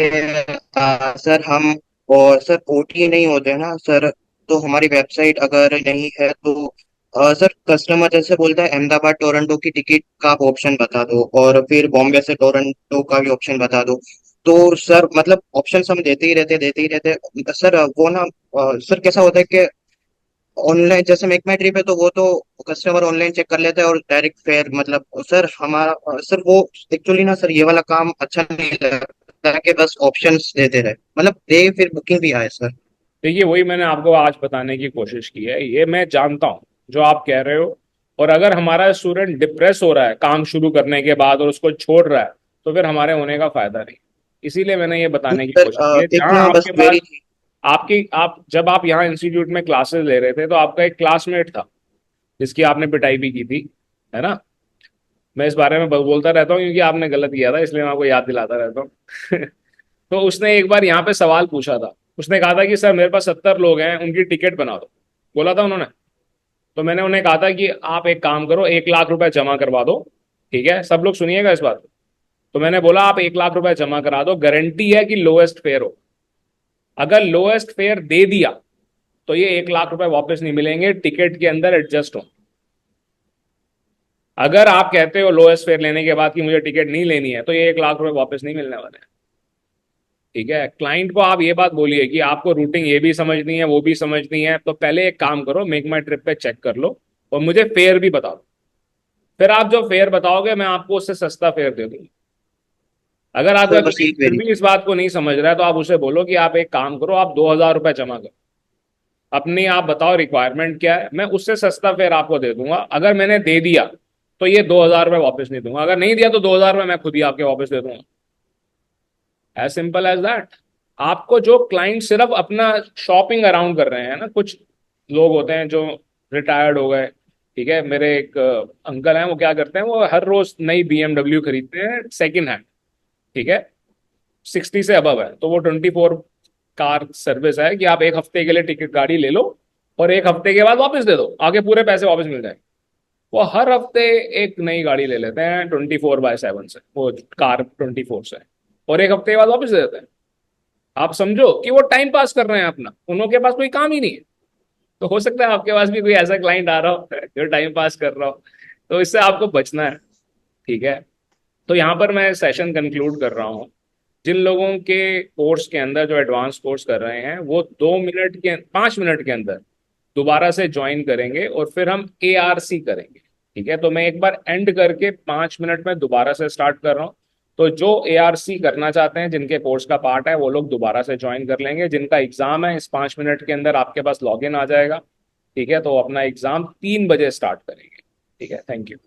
सर हम और सर ओटी नहीं होते हैं ना सर, तो हमारी वेबसाइट अगर नहीं है तो सर कस्टमर जैसे बोलता है अहमदाबाद टोरंटो की टिकट का आप ऑप्शन बता दो, और फिर बॉम्बे से टोरंटो का भी ऑप्शन बता दो। तो सर मतलब ऑप्शन हम देते ही रहते सर, वो ना सर कैसा होता है कि ऑनलाइन जैसे मेक माई ट्रिप है तो वो तो कस्टमर ऑनलाइन चेक कर लेता है और डायरेक्ट फेयर मतलब सर हमारा सर वो एक्चुअली ना सर ये वाला काम अच्छा नहीं लगता कि बस ऑप्शंस देते रहे मतलब दे फिर बुकिंग भी आए सर। देखिए वही मैंने आपको आज बताने की कोशिश की है, ये मैं जानता हूँ जो आप कह रहे हो। और अगर हमारा स्टूडेंट डिप्रेस हो रहा है काम शुरू करने के बाद और उसको छोड़ रहा है तो फिर हमारे होने का फायदा नहीं। इसीलिए मैंने ये बताने की सर कोशिश की है एक जहाँ ना बस आपके पास क्वेरी थी। आपकी आप जब आप यहाँ इंस्टीट्यूट में क्लासेस ले रहे थे तो आपका एक क्लासमेट था जिसकी आपने पिटाई भी की थी, है ना। मैं इस बारे में बोलता रहता हूँ क्योंकि आपने गलत किया था इसलिए मैं आपको याद दिलाता रहता हूँ। तो उसने एक बार यहाँ पे सवाल पूछा था। उसने कहा था कि सर मेरे पास 70 लोग हैं उनकी टिकट बना दो, बोला था उन्होंने। तो मैंने उन्हें कहा था कि आप एक काम करो 1 लाख रुपए जमा करवा दो, ठीक है सब लोग सुनिएगा इस बात को। तो मैंने बोला आप 1 लाख रुपए जमा करा दो, गारंटी है कि लोएस्ट फेयर हो। अगर लोएस्ट फेयर दे दिया तो ये 1 लाख रुपए वापस नहीं मिलेंगे, टिकट के अंदर एडजस्ट हो। अगर आप कहते हो लोएस्ट फेयर लेने के बाद कि मुझे टिकट नहीं लेनी है तो ये 1 लाख रुपए वापस नहीं मिलने वाले हैं। ठीक है, क्लाइंट को आप ये बात बोलिए कि आपको रूटिंग ये भी समझनी है वो भी समझनी है, तो पहले एक काम करो मेक माई ट्रिप पे चेक कर लो और मुझे फेयर भी बताओ। फिर आप जो फेयर बताओगे मैं आपको उससे सस्ता फेयर दे दूंगा। अगर आपका सर बस क्लाइंट एक फिर क्वेरी। भी इस बात को नहीं समझ रहा है तो आप उसे बोलो कि आप एक काम करो आप 2,000 रुपए जमा करो, अपनी आप बताओ रिक्वायरमेंट क्या है, मैं उससे सस्ता फेयर आपको दे दूंगा। अगर मैंने दे दिया तो ये 2,000 रुपए वापस नहीं दूंगा, अगर नहीं दिया तो 2,000 रुपए मैं खुद ही आपके वापस दे दूंगा। As simple as that. आपको जो क्लाइंट सिर्फ अपना शॉपिंग अराउंड कर रहे हैं ना, कुछ लोग होते हैं जो रिटायर्ड हो गए, ठीक है। मेरे एक अंकल हैं वो क्या करते हैं, वो हर रोज नई BMW खरीदते हैं सेकंड हैंड, ठीक है। 60 से अबव है तो वो 24 कार सर्विस है कि आप एक हफ्ते के लिए टिकट गाड़ी ले लो और एक हफ्ते के बाद वापस दे दो, आगे पूरे पैसे वापस मिल जाएंगे। वो हर हफ्ते एक नई गाड़ी ले लेते हैं 24/7 से, वो कार 24 से, और एक हफ्ते के बाद वापस दे देते हैं। आप समझो कि वो टाइम पास कर रहे हैं अपना, उनके पास कोई काम ही नहीं है। तो हो सकता है आपके पास भी कोई ऐसा क्लाइंट आ रहा हो जो टाइम पास कर रहा हो, तो इससे आपको बचना है, ठीक है। तो यहाँ पर मैं सेशन कंक्लूड कर रहा हूँ। जिन लोगों के कोर्स के अंदर जो एडवांस कोर्स कर रहे हैं वो 5 मिनट के अंदर दोबारा से ज्वाइन करेंगे और फिर हम ARC करेंगे, ठीक है। तो मैं एक बार एंड करके 5 मिनट में दोबारा से स्टार्ट कर रहा हूँ। तो जो ARC करना चाहते हैं जिनके कोर्स का पार्ट है वो लोग दोबारा से ज्वाइन कर लेंगे। जिनका एग्जाम है इस 5 मिनट के अंदर आपके पास लॉगिन आ जाएगा, ठीक है। तो अपना एग्जाम 3 बजे स्टार्ट करेंगे, ठीक है। Thank you.